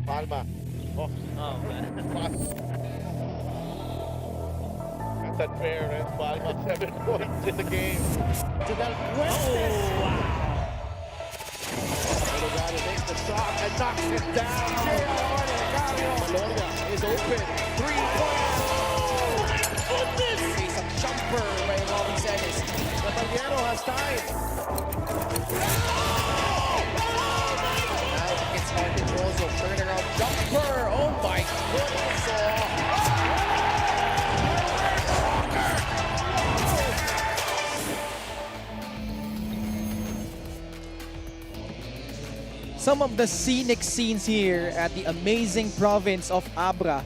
Palma. Oh, Oh, pass. That's unfair, and Palma 7 points in the game. Janelle Fuentes. Delgado takes the shot and knocks it down. Maloria is open. 3-point. Goodness! Face a jumper by Robin Celis. Caballero has time. Now it gets hard to also turnaround jumper. Oh my goodness. Some of the scenic scenes here at the amazing province of Abra.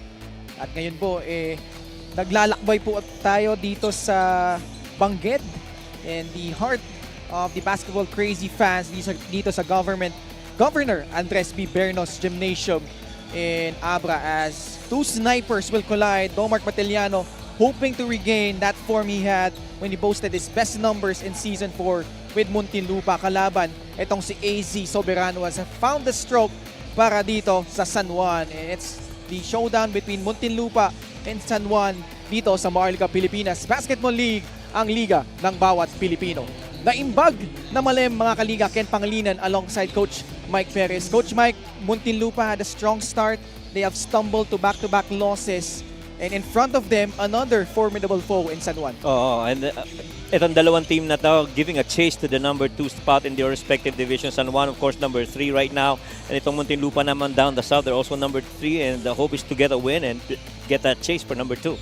At ngayon po, naglalakbay po tayo dito sa Bangged in the heart of the basketball crazy fans dito sa Governor Andres B. Bernos Gymnasium in Abra as two snipers will collide. Domark Mateliano hoping to regain that form he had when he boasted his best numbers in Season 4 with Muntinlupa. Kalaban, itong si AZ Soberano has found the stroke para dito sa San Juan. And it's the showdown between Muntinlupa and San Juan dito sa Maharlika Pilipinas Basketball League, ang liga ng bawat Pilipino. Naimbag na malem mga kaliga Ken Pangilinan alongside Coach Mike Perez. Coach Mike, Muntinlupa had a strong start. They have stumbled to back-to-back losses. And in front of them, another formidable foe in San Juan. Oo, and itong dalawang team na to giving a chase to the number 2 spot in their respective divisions. San Juan, of course, number 3 right now. And itong Muntinlupa naman down the south, they're also number 3. And the hope is to get a win and get that chase for number 2.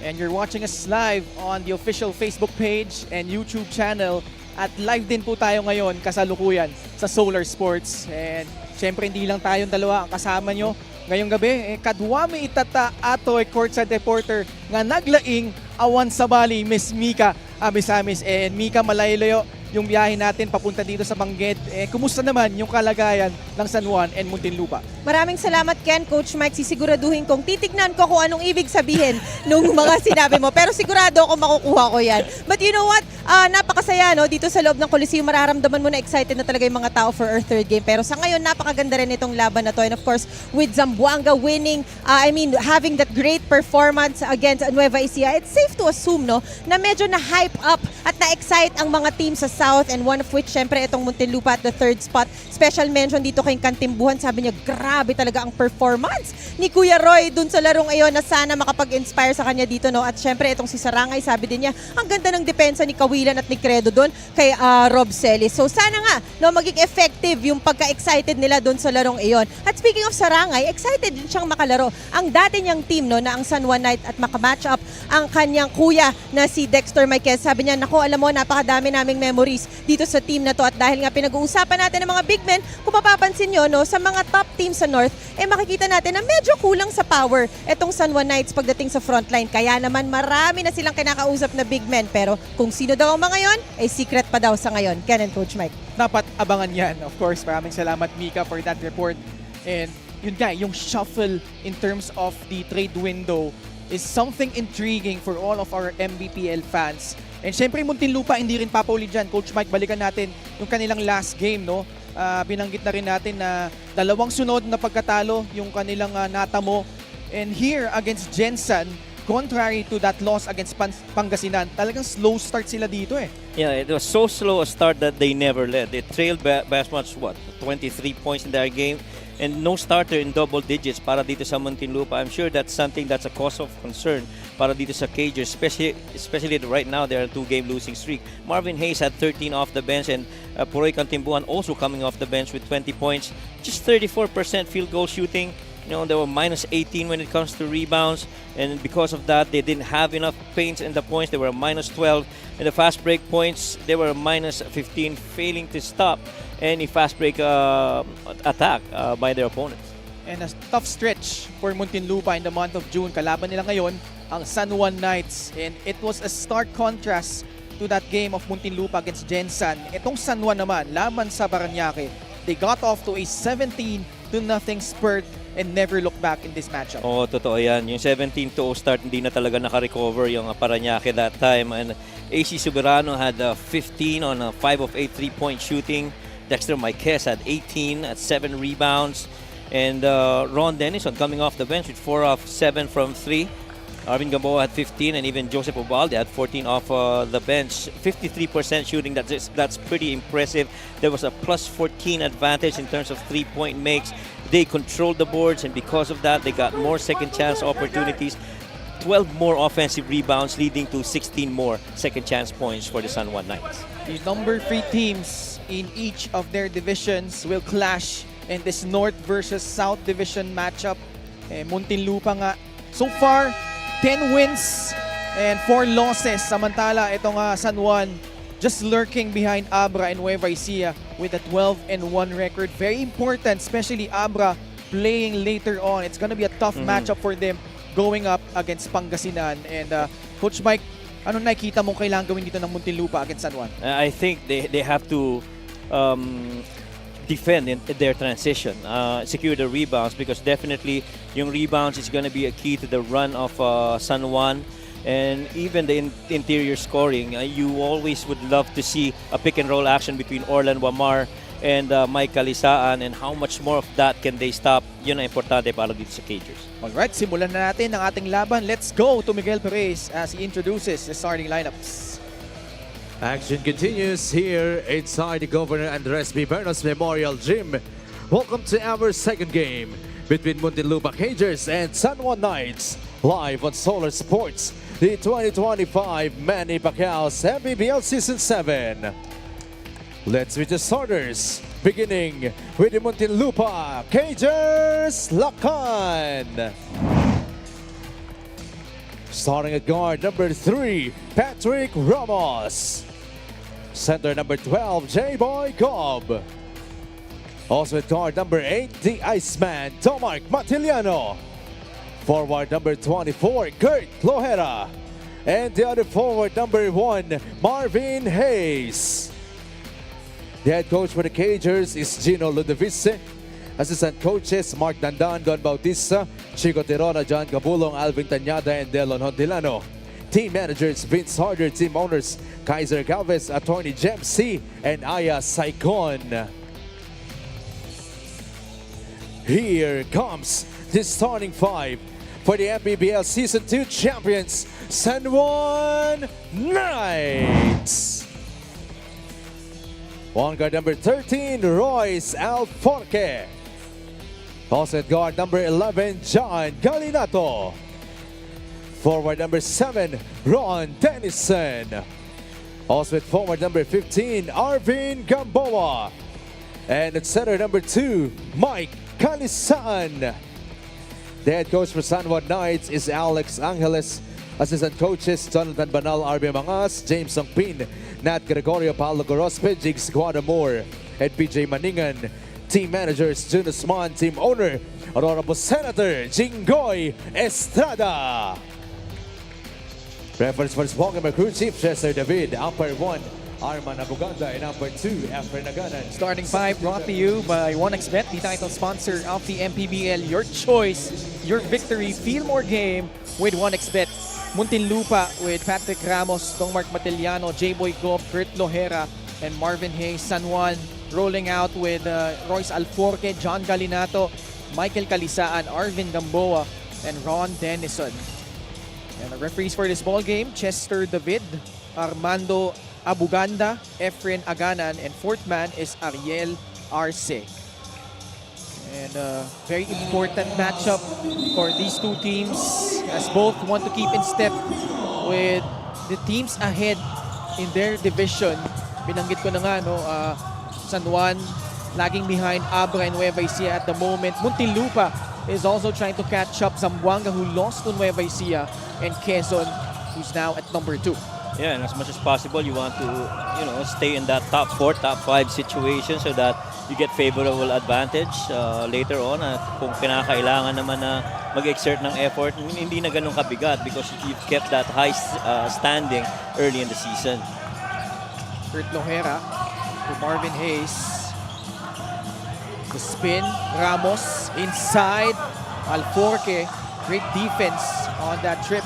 And you're watching us live on the official Facebook page and YouTube channel. At live din po tayo ngayon kasalukuyan sa Solar Sports. And syempre hindi lang tayong dalawa ang kasama nyo. Ngayong gabi, kadwami itata ato courtside reporter nga naglaing awan sa Bali, Miss Mika Abisamis. And Mika, malayo-layo yung biyahe natin papunta dito sa Bangged. Kumusta naman yung kalagayan ng San Juan and Muntinlupa? Maraming salamat, Ken. Coach Mike, sisiguraduhin kong titignan ko kung anong ibig sabihin nung mga sinabi mo. Pero sigurado ako makukuha ko yan. But you know what? Napakasaya, no? Dito sa loob ng Coliseum, mararamdaman mo na excited na talaga yung mga tao for our third game. Pero sa ngayon, napakaganda rin itong laban na to. And of course, with Zamboanga winning, having that great performance against Nueva Ecija, it's safe to assume, no, na medyo na-hype up at na-excite ang mga team sa South, and one of which, syempre, itong Muntinlupa at the third spot. Special mention dito kay Kantimbuhan. Sabi niya, grabe talaga ang performance ni Kuya Roy dun sa larong ayon na sana makapag-inspire sa kanya dito, no? At syempre, itong si Sarangay, sabi din niya, ang ganda ng depensa ni Kawilan at ni Credo dun kay Rob Celis. So sana nga, no, maging effective yung pagka-excited nila dun sa larong ayon. At speaking of Sarangay, excited din siyang makalaro. Ang dati niyang team, no, na ang San Juan Knight at makamatch up ang kanyang kuya na si Dexter Marquez. Sabi niya, naku, alam mo, napakadami naming memories dito sa team na to, at dahil nga pinag-uusapan natin ng mga big men, kung mapapansin nyo, no, sa mga top teams sa North, makikita natin na medyo kulang sa power itong San Juan Knights pagdating sa frontline. Kaya naman marami na silang kinakausap na big men, pero kung sino daw ang mga yon, ay secret pa daw sa ngayon. Ken and Coach Mike. Dapat abangan yan. Of course, maraming salamat Mika for that report. And yun nga, yung shuffle in terms of the trade window is something intriguing for all of our MPBL fans. And syempre Muntinlupa hindi rin papauli dyan. Coach Mike, balikan natin yung kanilang last game, no? Binanggit na rin natin na dalawang sunod na pagkatalo yung kanilang natamo. And here against Jensen, contrary to that loss against Pangasinan, talagang slow start sila dito eh. Yeah, it was so slow a start that they never led. They trailed by as much, 23 points in their game. And no starter in double digits para dito sa Muntinlupa. I'm sure that's something that's a cause of concern para dito sa Cagers, especially right now they are a 2-game losing streak. Marvin Hayes had 13 off the bench, and Puroy Kantimbuhan also coming off the bench with 20 points. Just 34% field goal shooting. You know, they were minus 18 when it comes to rebounds, and because of that, they didn't have enough paints in the points. They were minus 12. In the fast break points, they were minus 15, failing to stop any fast break attack by their opponents. And a tough stretch for Muntinlupa in the month of June. Kalaban nila ngayon ang San Juan Knights, and it was a stark contrast to that game of Muntinlupa against Jensen. Itong San Juan naman, laban sa Parañaque, they got off to a 17-0 spurt and never look back in this matchup. Oo, totoo yan. Yung 17-0 start, hindi na talaga naka-recover yung Parañaque that time. And AC Soberano had 15 on 5 of 8 3-point shooting. Dexter Marquez had 18 at 7 rebounds. And Ron Dennison coming off the bench with 4 of 7 from 3. Arvin Gamboa had 15, and even Joseph Obalde had 14 off the bench. 53% shooting, that's pretty impressive. There was a plus 14 advantage in terms of three-point makes. They controlled the boards, and because of that, they got more second chance opportunities. 12 more offensive rebounds, leading to 16 more second chance points for the San Juan Knights. The number 3 teams in each of their divisions will clash in this North versus South Division matchup. Muntinlupa nga, so far, 10 wins and 4 losses. Samantala, itong San Juan just lurking behind Abra and Nueva Ecija with a 12-1 record. Very important, especially Abra playing later on. It's gonna be a tough matchup for them going up against Pangasinan. And Coach Mike, ano nakikita mo kailangan gawin dito ng Muntinlupa against San Juan? I think they have to defend in their transition, secure the rebounds, because definitely yung rebounds is going to be a key to the run of San Juan, and even the interior scoring. You always would love to see a pick and roll action between Orlan Wamar and Mike Calisaan, and how much more of that can they stop? Yun ang importante para dito sa Cagers. Alright, simulan na natin ang ating laban. Let's go to Miguel Perez as he introduces the starting lineups. Action continues here inside the Governor Andres B. Bernos Memorial Gym. Welcome to our second game between Muntinlupa Cagers and San Juan Knights, live on Solar Sports, the 2025 Manny Pacquiao's MPBL Season 7. Let's meet the starters, beginning with the Muntinlupa Cagers Lakan. Starting at guard, number 3, Patrick Ramos. Center, number 12, J-Boy Gob. Also at guard, number 8, the Iceman, Tomark Matiliano. Forward, number 24, Kurt Lohera. And the other forward, number 1, Marvin Hayes. The head coach for the Cagers is Gino Ludovice. Assistant coaches, Mark Dandan, Don Bautista, Chico Tirona, John Cabulong, Alvin Tanyada, and Delon Hontilano. Team managers, Vince Harder. Team owners, Kaiser Galvez, Attorney Jem C, and Aya Saicon. Here comes the starting 5 for the MPBL Season 2 champions, San Juan Knights. On guard number 13, Royce Alforque. Also at guard number 11, John Galinato. Forward number 7, Ron Dennison. Also at forward number 15, Arvin Gamboa. And at center number 2, Mike Calisaan. The head coach for San Juan Knights is Alex Angeles. Assistant coaches, Jonathan Banal, RB Mangas, James Songpin, Nat Gregorio, Paulo Gorospe, Jigs Guadamor, and PJ Maningan. Team managers, Junus Mon. Team owner, Honorable Senator Jinggoy Estrada. Reference for this ball game, crew chief, Chester David. Umpire 1, Arman Abuganda, and umpire 2, Efren Naganan. Starting 5 brought to you by 1xBet, the title sponsor of the MPBL. Your choice, your victory. Feel more game with 1xBet. Muntinlupa with Patrick Ramos, Tomark Matiliano, J-Boy Gob, Kurt Lohera, and Marvin Hayes. San Juan rolling out with Royce Alforque, John Galinato, Michael Calisaan, Arvin Gamboa, and Ron Dennison. And the referees for this ball game, Chester David, Armando Abuganda, Efren Aganan, and fourth man is Ariel Arce. And a very important matchup for these two teams, as both want to keep in step with the teams ahead in their division. Binanggit ko na nga, no, San Juan lagging behind Abra and Nueva Ecija at the moment. Muntinlupa is also trying to catch up Zamboanga, who lost to Nueva Ecija, and Quezon, who's now at number 2. Yeah, and as much as possible, you want to, stay in that top 4, top 5 situation so that you get favorable advantage later on. At kung kinakailangan naman na mag-exert ng effort, hindi na ganun kabigat because you've kept that high standing early in the season. Kurt Lohera to Marvin Hayes. The spin, Ramos inside, Alforque. Great defense on that trip.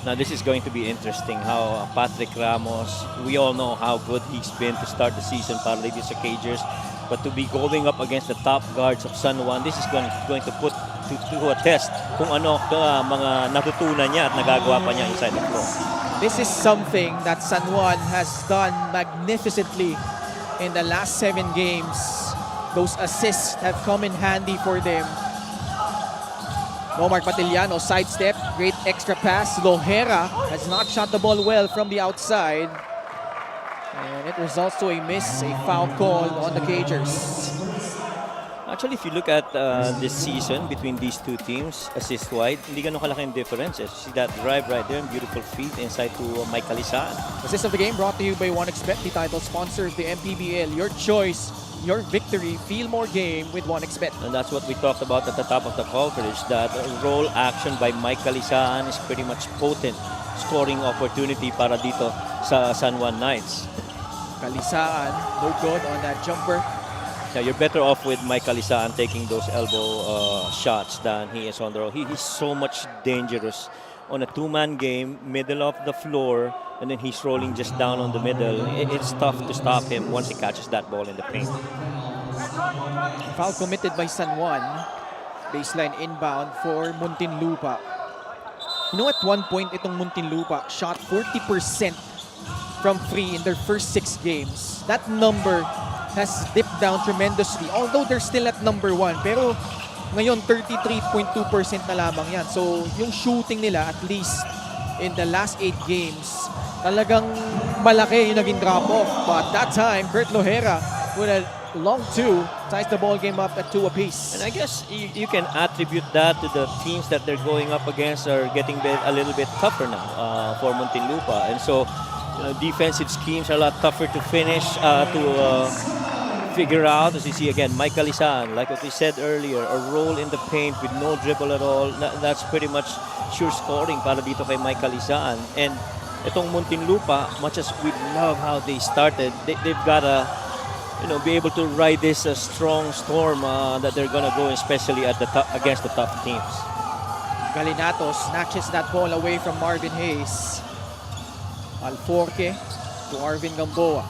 Now this is going to be interesting how Patrick Ramos, we all know how good he's been to start the season para dito sa Cagers. But to be going up against the top guards of San Juan, this is going to put to a test kung ano mga natutunan niya at nagagawa pa niya inside the floor. This is something that San Juan has done magnificently in the last 7 games. Those assists have come in handy for them. Omar Patiliano, sidestep, great extra pass. Lohera has not shot the ball well from the outside. And it results to a miss, a foul call on the Cagers. Actually, if you look at this season between these two teams, assist-wide, hindi ganun kalaking differences. See that drive right there, beautiful feed inside to Mike Calisaan. Assist of the game brought to you by 1xBet, the title sponsor of the MPBL. Your choice, your victory. Feel more game with 1xBet. And that's what we talked about at the top of the coverage, that roll action by Mike Calisaan is pretty much potent scoring opportunity para dito sa San Juan Knights. Calisaan, no good on that jumper. Yeah, you're better off with Mike Calisaan taking those elbow shots than he is on the roll. He's so much dangerous on a two-man game, middle of the floor, and then he's rolling just down on the middle. It's tough to stop him once he catches that ball in the paint. Foul committed by San Juan. Baseline inbound for Muntinlupa. You know, at one point, itong Muntinlupa shot 40% from free in their first 6 games. That number has dipped down tremendously. Although they're still at number 1. Pero ngayon, 33.2% na lamang yan. So, yung shooting nila, at least in the last 8 games, talagang malaki yung naging drop-off. But that time, Kurt Lohera with a long 2 ties the ball game up at 2 apiece. And I guess you can attribute that to the teams that they're going up against are getting a little bit tougher now for Muntinlupa. And so, defensive schemes are a lot tougher to finish, to figure out. As you see again, Mike Calisaan, like what we said earlier, a roll in the paint with no dribble at all. That's pretty much sure scoring para dito kay Mike Calisaan. And itong Muntinlupa, much as we love how they started, they've got to be able to ride this strong storm that they're gonna go, especially at the against the top teams. Galinato snatches that ball away from Marvin Hayes. Alforque to Arvin Gamboa.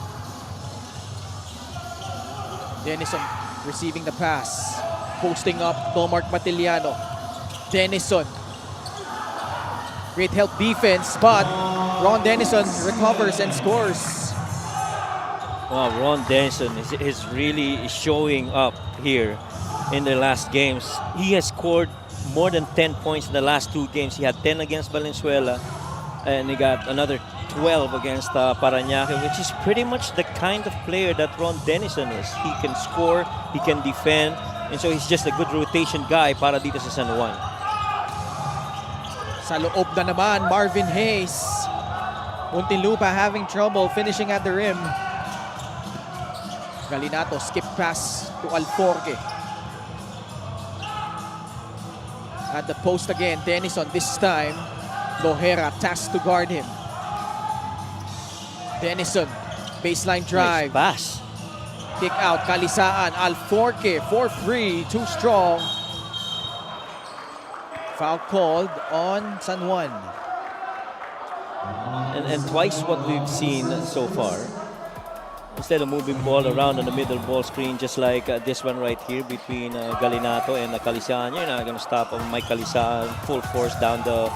Denison receiving the pass. Posting up Tomark Matiliano. Denison. Great help defense, but Ron Denison recovers and scores. Wow, Ron Denison is really showing up here in the last games. He has scored more than 10 points in the last 2 games. He had 10 against Valenzuela, and he got another 12 against Parañaque, which is pretty much the kind of player that Ron Denison is. He can score, he can defend, and so he's just a good rotation guy para dito sa San Juan. Sa loob na naman, Marvin Hayes. Muntinlupa having trouble finishing at the rim. Galinato, skip pass to Alforque. At the post again, Denison this time. Lohera tasked to guard him. Denison, baseline drive. Nice pass. Kick out, Calisaan. Alforque, 4-3, too strong. Foul called on San Juan. And twice what we've seen so far. Instead of moving ball around on the middle ball screen, just like this one right here between Galinato and Calisaan, you're not going to stop Mike Calisaan full force down the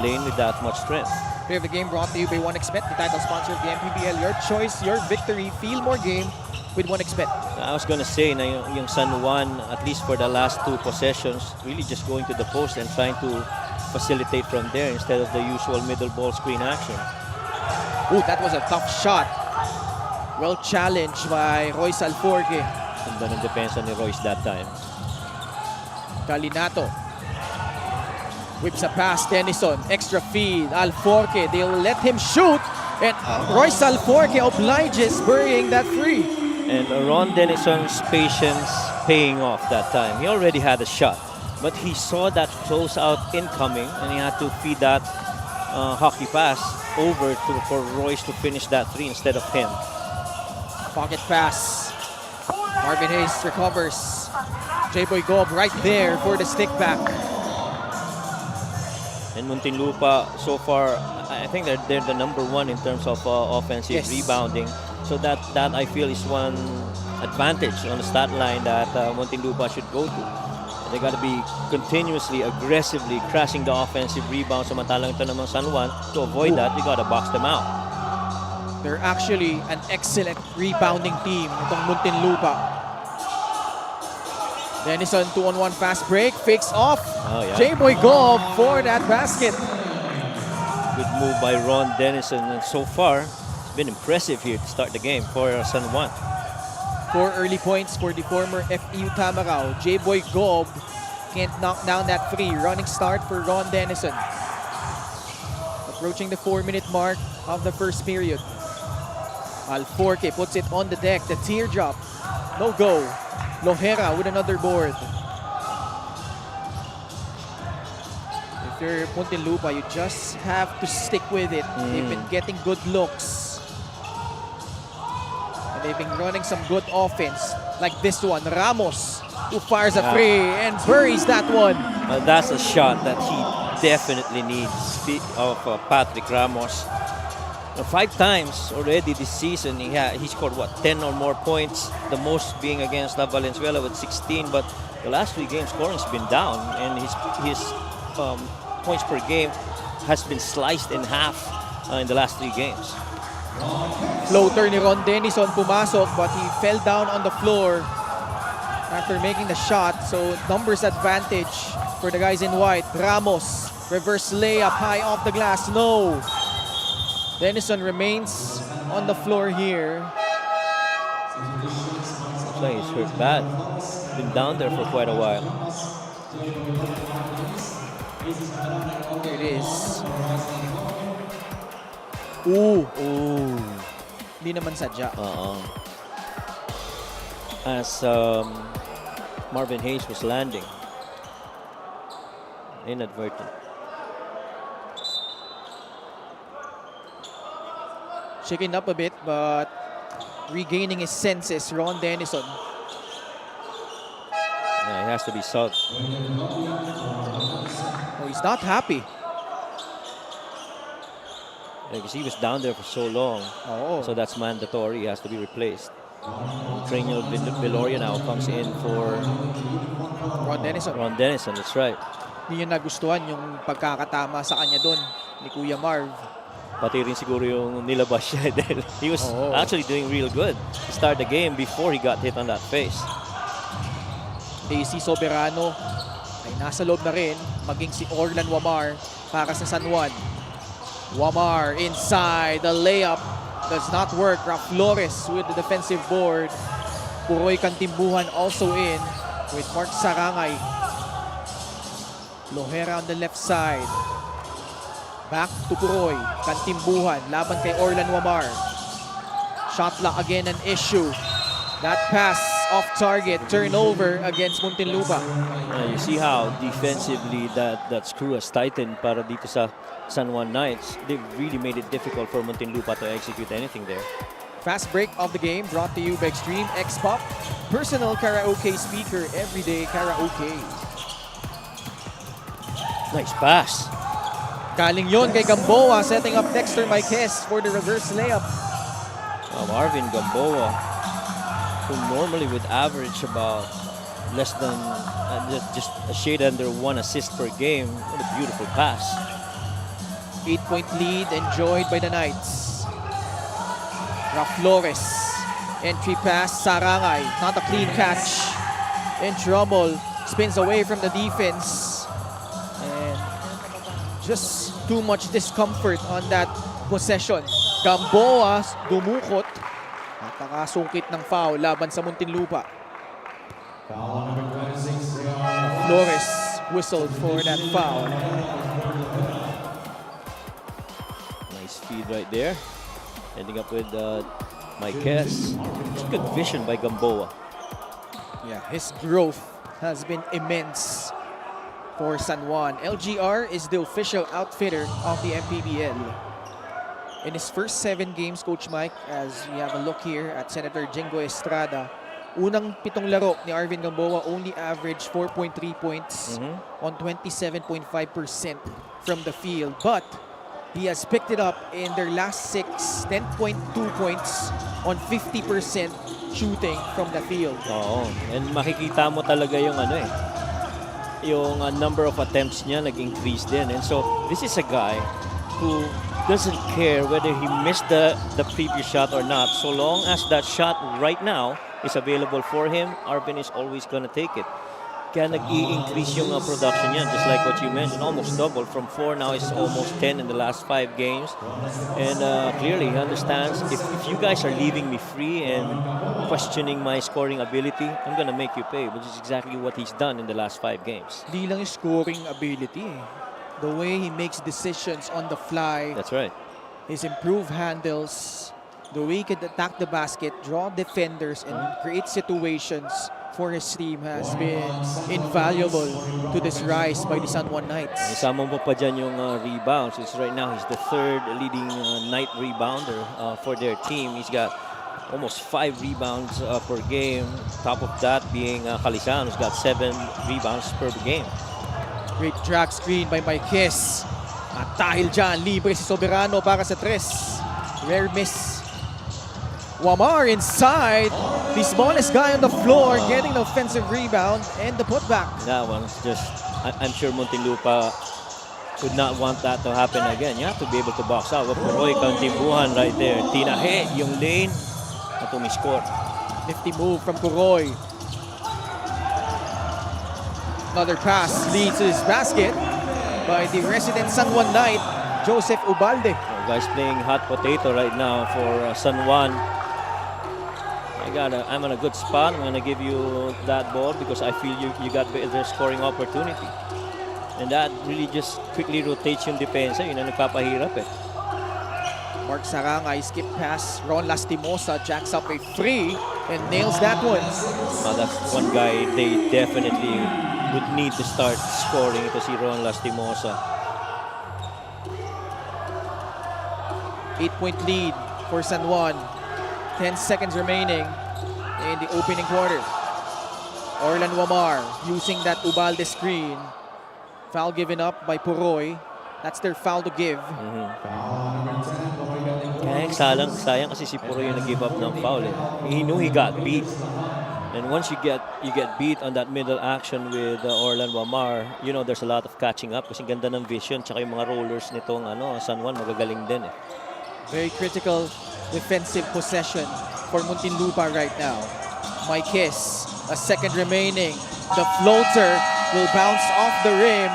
lane with that much strength. Play of the game brought to you by 1xBet, the title sponsor of the MPBL. Your choice, your victory. Feel more game with 1xBet. I was gonna say na yung San Juan, at least for the last 2 possessions, really just going to the post and trying to facilitate from there instead of the usual middle ball screen action. Ooh, that was a tough shot. Well challenged by Royce Alforque. Ganda ng depensa ni Royce that time. Galinato whips a pass. Denison, extra feed. Alforque, they'll let him shoot. And Royce Alforque obliges, burying that free. And Ron Denison's patience paying off that time. He already had a shot, but he saw that close-out incoming, and he had to feed that hockey pass over for Royce to finish that 3 instead of him. Pocket pass. Marvin Hayes recovers. J-Boy Gob right there for the stick back. And Muntinlupa, so far, I think they're the #1 in terms of offensive Yes. rebounding. So that I feel is one advantage on the stat line that Muntinlupa should go to. They got to be continuously, aggressively crashing the offensive rebound. Samantalang ito naman San Juan, to avoid that, they got to box them out. They're actually an excellent rebounding team, itong Muntinlupa. Denison, 2-on-1 fast break, fakes off. Oh, yeah. J-Boy Gob for that basket. Good move by Ron Denison, and so far, it's been impressive here to start the game for San Juan. 4 early points for the former FEU Tamaraw. J-Boy Gob can't knock down that free. Running start for Ron Denison. Approaching the 4-minute mark of the first period. Alforque puts it on the deck. The teardrop. No go. Lohera with another board. If you're Muntinlupa, you just have to stick with it. They've been getting good looks. They've been running some good offense like this one. Ramos, who fires a free and buries that one. That's a shot that he definitely needs. Of Patrick Ramos. 5 times already this season, he scored, 10 or more points. The most being against Valenzuela with 16. But the last 3 games, scoring's been down. And his points per game has been sliced in half in the last 3 games. Floater ni Ron Denison pumasok, but he fell down on the floor after making the shot. So numbers advantage for the guys in white. Ramos, reverse layup high off the glass. No. Denison remains on the floor here. Looks like he's hurt bad. Been down there for quite a while. Here it is. Ooh. Hindi naman sadya. As Marvin Hayes was landing. Inadvertent. Shaking up a bit, but regaining his senses, Ron Denison. Yeah, he has to be subbed. Oh, he's not happy. Because he was down there for so long. So that's mandatory. He has to be replaced. Cranial Viloria now comes in for Ron Denison. Ron Denison, that's right. Hindi niya nagustuhan yung pagkakatama sa kanya doon ni Kuya Marv. Pati rin siguro yung nilabas siya dahil he was actually doing real good to start the game before he got hit on that face. AC Soberano ay nasa loob na rin, maging si Orlan Wamar para sa San Juan. Wamar inside, the layup does not work. Raf Flores with the defensive board. Puroy Kantimbuhan also in with Mark Sarangay. Lohera on the left side. Back to Puroy. Kantimbuhan laban kay Orlan Wamar. Shot clock again an issue. That pass off target, turnover against Muntinlupa. You see how defensively that screw has tightened para dito sa San Juan Knights. They've really made it difficult for Muntinlupa to execute anything there. Fast break of the game brought to you by Extreme X-Pop. Personal karaoke speaker, everyday karaoke. Nice pass. Galing yon kay Gamboa, setting up Dexter Marquez for the reverse layup. Marvin Gamboa, who normally would average about less than just a shade under 1 assist per game. What a beautiful pass. 8-point lead enjoyed by the Knights. Raf Flores, entry pass, Sarangay, not a clean catch. In trouble, spins away from the defense. And just too much discomfort on that possession. Gamboa dumukot at nakasungkit ng foul laban sa Muntinlupa. Flores whistled for that foul. Nice feed right there. Ending up with Marquez. Good vision by Gamboa. Yeah, his growth has been immense for San Juan. LGR is the official outfitter of the MPBL. In his first 7 games, Coach Mike, as we have a look here at Senator Jingo Estrada, unang 7 laro ni Arvin Gamboa only averaged 4.3 points on 27.5% from the field. But he has picked it up in their last 6, 10.2 points on 50% shooting from the field. Oo. And makikita mo talaga yung yung number of attempts niya nag-increase din. And so, this is a guy who doesn't care whether he missed the previous shot or not. So long as that shot right now is available for him, Arvin is always gonna take it. Kaya nag-i-increase yung production niya, just like what you mentioned, almost double. From 4 now is almost 10 in the last 5 games. And clearly he understands, if you guys are leaving me free and questioning my scoring ability, I'm gonna make you pay, which is exactly what he's done in the last 5 games. Di lang yung scoring ability. The way he makes decisions on the fly, That's right. his improved handles, the way he can attack the basket, draw defenders, and create situations for his team has been invaluable to this rise by the San Juan Knights. Isama mo pa dyan yung rebounds. It's right now, he's the 3rd leading night rebounder for their team. He's got almost 5 rebounds per game. Top of that being Kalisan, who's got 7 rebounds per game. Great drag screen by Marquez. At dahil dyan, libre si Soberano para sa 3. Rare miss. Wamar inside. The smallest guy on the floor getting the offensive rebound and the putback. That one is just, I'm sure Muntinlupa would not want that to happen again. You have to be able to box out. Roy Kantibuhan right there. Tinahe yung lane at umiscore. Nifty move from Kuroy. Another pass leads to his basket by the resident San Juan Knight, Joseph Ubalde. Guys playing hot potato right now for San Juan. I'm on a good spot. I'm gonna give you that ball because I feel you got better scoring opportunity. And that really just quickly rotates yung depensa. Yun ang nagpapahirap eh. Mark Sarangay skip pass. Ron Lastimosa jacks up a free and nails that one. That's one guy they definitely would need to start scoring. Ito si Ron Lastimosa. 8-point lead for San Juan. 10 seconds remaining in the opening quarter. Orlan Wamar using that Ubalde screen. Foul given up by Puroy. That's their foul to give. Kaya sayang kasi si Puro yung nag-give up ng foul eh. He knew he got beat. And once you get beat on that middle action with Orlan Wamar, you know there's a lot of catching up kasi ganda ng vision tsaka yung mga rollers nitong San Juan magagaling din eh. Very critical defensive possession for Muntinlupa right now. Marquez, a second remaining. The floater will bounce off the rim.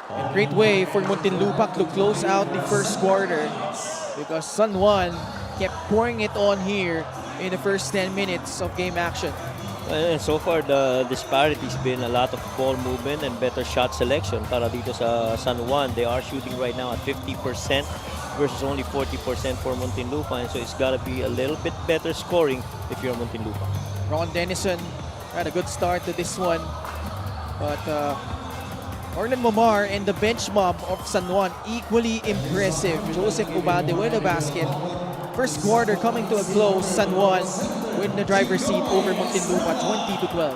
A great way for Muntinlupa to close out the first quarter because San Juan kept pouring it on here in the first 10 minutes of game action. And so far, the disparity's been a lot of ball movement and better shot selection para dito sa San Juan. They are shooting right now at 50% versus only 40% for Muntinlupa. And so it's got to be a little bit better scoring if you're Muntinlupa. Ron Dennison had a good start to this one. But Orlan Momar and the bench mob of San Juan equally impressive. Joseph Ubalde with a basket. First quarter coming to a close. San Juan with the driver's seat over Muntinlupa 20-12.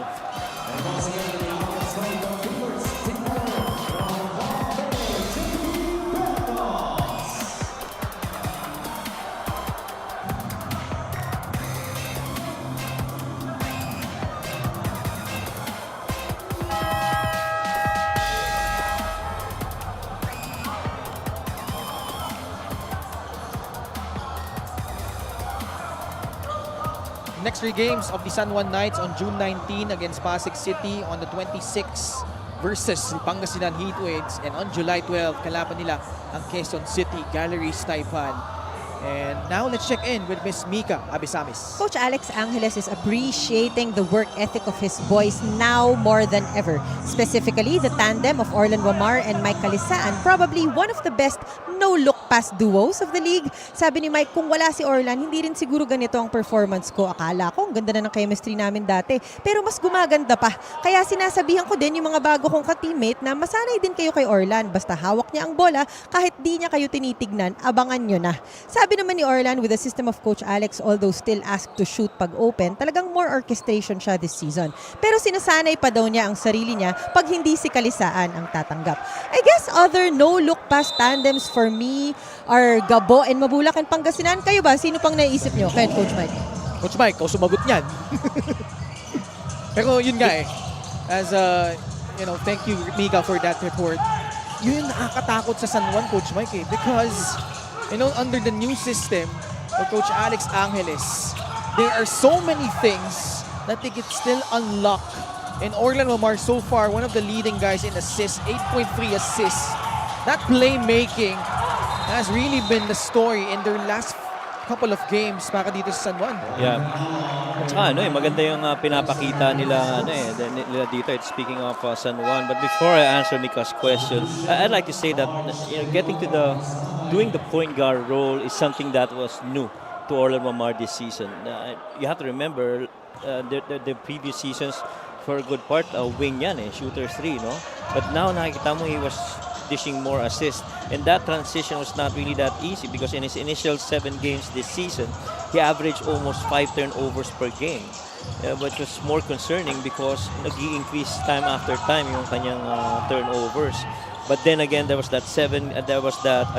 Next 3 games of the San Juan Knights on June 19 against Pasig City, on the 26th versus Pangasinan Heatwaves, and on July 12 kalaban nila ang Quezon City Galleries Taipan. And now let's check in with Miss Mika Abisamis. Coach Alex Angeles is appreciating the work ethic of his boys now more than ever. Specifically, the tandem of Orlan Wamar and Mike Calisaan, probably one of the best no-look pass duos of the league. Sabi ni Mike, kung wala si Orlan, hindi rin siguro ganito ang performance ko. Akala ko, ang ganda na ng chemistry namin dati. Pero mas gumaganda pa. Kaya sinasabihan ko din yung mga bago kong ka-teammate na masanay din kayo kay Orlan. Basta hawak niya ang bola, kahit di niya kayo tinitignan, abangan nyo na. Sabi naman ni Orlan, with the system of Coach Alex, although still asked to shoot pag open, talagang more orchestration siya this season. Pero sinasanay pa daw niya ang sarili niya pag hindi si Calisaan ang tatanggap. I guess other no-look pass tandems for me are Gabo and Mabulacan Pangasinan. Kayo ba? Sino pang naisip nyo? Kaya Coach Mike? Coach Mike, ikaw sumagot niyan. Pero yun nga eh. As thank you Mika for that report. Yun yung nakakatakot sa San Juan, Coach Mike eh. Because, under the new system of Coach Alex Angeles, there are so many things that they can still unlock. And Orlan Wamar so far, one of the leading guys in assists, 8.3 assists. That playmaking has really been the story in their last couple of games para dito sa San Juan. Yeah. At saka, maganda yung pinapakita nila, nila dito. Speaking of San Juan. But before I answer Mika's question, I'd like to say that getting to doing the point guard role is something that was new to Orlan Wamar this season. You have to remember the previous seasons, for a good part, wing yan shooter 3, no? But now nakikita mo he was dishing more assists, and that transition was not really that easy because in his initial 7 games this season, he averaged almost 5 turnovers per game. But it was more concerning because nag-i-increase time after time yung kanyang turnovers. But then again, there was that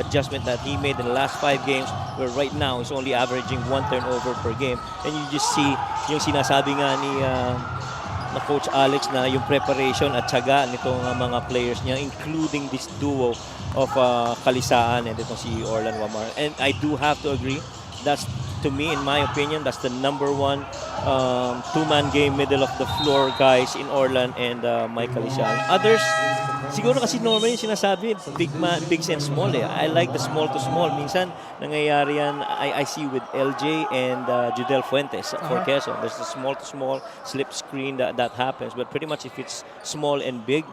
adjustment that he made in the last 5 games, where right now he's only averaging 1 turnover per game, and you just see yung sinasabi nga ni na Coach Alex na yung preparation at tiyaga nitong mga players niya, including this duo of Kalisaan and itong si Orlan Wamar. And I do have to agree, that's, to me, in my opinion, that's the #1 two-man game, middle of the floor guys in Orlan and Mike Kalisaan. Others, siguro kasi normally sinasabi, bigs and small I like the small to small. Minsan, nangyayari yan, I see with LJ and Judel Fuentes for Quezon. There's the small to small slip screen that happens. But pretty much if it's small and big,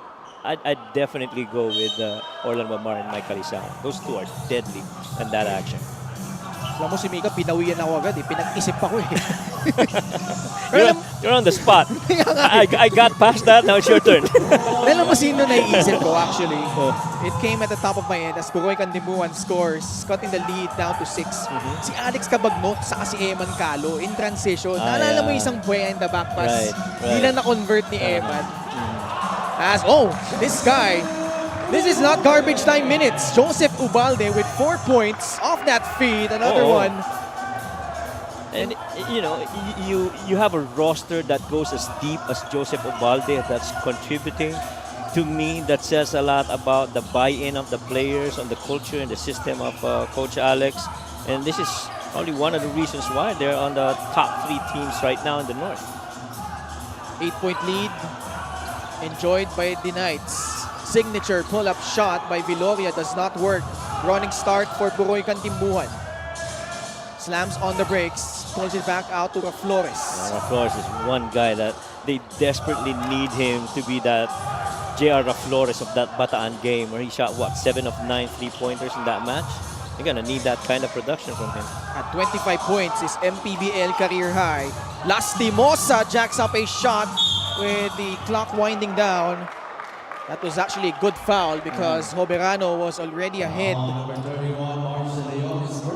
I'd definitely go with Orlan Wamar and Mike Kalisaan. Those two are deadly in that action. Alam mo si Mika, pinawian ako agad pinag-isip ako You're on the spot. I got past that, now it's your turn. Alam mo sino naiisip ko actually? It came at the top of my head as Puroy Kandimuan scores, cutting the lead down to 6. Si Alex Cabagnot saka si Eman Calo in transition. Naalala mo yung isang buhay in the back pass? Hindi lang na-convert ni Eman. This is not garbage time minutes. Joseph Ubalde with 4 points off that feed. Another one. And you have a roster that goes as deep as Joseph Ubalde that's contributing. To me, that says a lot about the buy-in of the players on the culture and the system of Coach Alex. And this is probably one of the reasons why they're on the top 3 teams right now in the North. 8-point lead enjoyed by the Knights. Signature pull-up shot by Viloria does not work. Running start for Puroy Kantimbuhan. Slams on the brakes. Pulls it back out to Flores. Flores is one guy that they desperately need him to be that J.R. Flores of that Bataan game where he shot, 7 of 9 3-pointers in that match. You're gonna need that kind of production from him. At 25 points is MPBL career high. Lastimosa jacks up a shot with the clock winding down. That was actually a good foul because Hoberano was already ahead.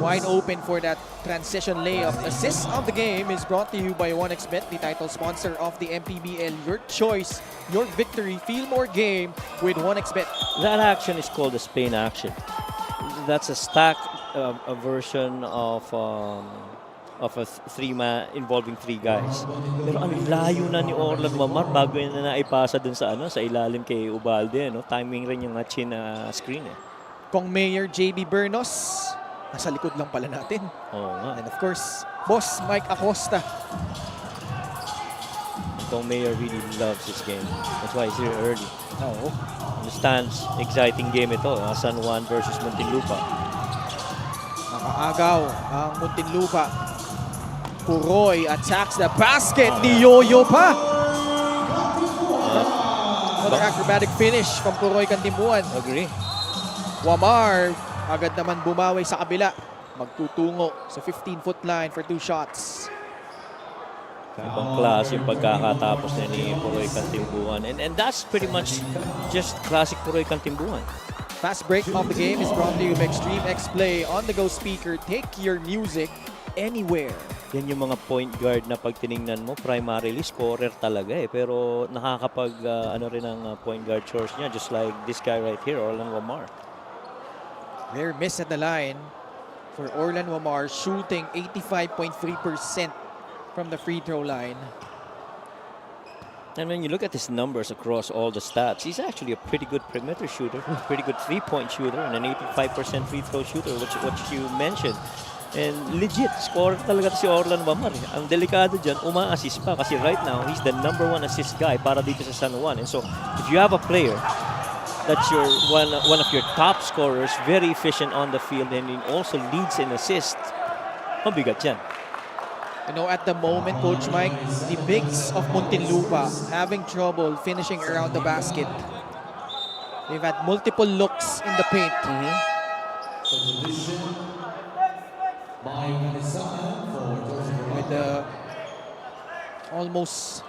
Wide open for that transition layup. Assist of the game is brought to you by 1xBet, the title sponsor of the MPBL. Your choice, your victory. Feel more game with 1xBet. That action is called a Spain action. That's a stack a version of a 3-man involving 3 guys. Pero ang layo na ni Orlan Wamar bago yun na naipasa dun sa ilalim kay Ubalde, timing rin yung chin screen Kong Mayor JB Bernos, nasa likod lang pala natin. And of course, Boss Mike Acosta. Kong Mayor really loves this game. That's why he's here early. Understands exciting game ito, San Juan versus Muntinlupa. Nakaagaw ang Muntinlupa. Puroy attacks the basket. Ni Yoyo pa. Another acrobatic finish from Puroy Kantimbuhan. Agree. Wamar agad naman bumawi sa kabila. Magtutungo sa 15-foot line for 2 shots. Ibang class yung pagkakatapos ni Puroy Kantimbuhan. And that's pretty much just classic Puroy Kantimbuhan. Fast break of the game is brought to you by Extreme X Play on-the-go speaker. Take your music anywhere. Yan yung mga point guard na pag tiningnan mo, primarily scorer talaga pero nakakapag rin ang point guard chores niya, just like this guy right here, Orlan Wamar. They're missed at the line for Orlan Wamar, shooting 85.3% from the free throw line. And when you look at his numbers across all the stats, he's actually a pretty good perimeter shooter, pretty good three-point shooter, and an 85% free throw shooter, which you mentioned. And legit, scorer talaga si Orlan Bamar. Ang delikado dyan, uma-assist pa. Kasi right now, he's the #1 assist guy para dito sa San Juan. And so, if you have a player that's your one of your top scorers, very efficient on the field, and he also leads in assists, mabigat yan. You know, at the moment, Coach Mike, the bigs of Muntinlupa having trouble finishing around the basket. They've had multiple looks in the paint. With almost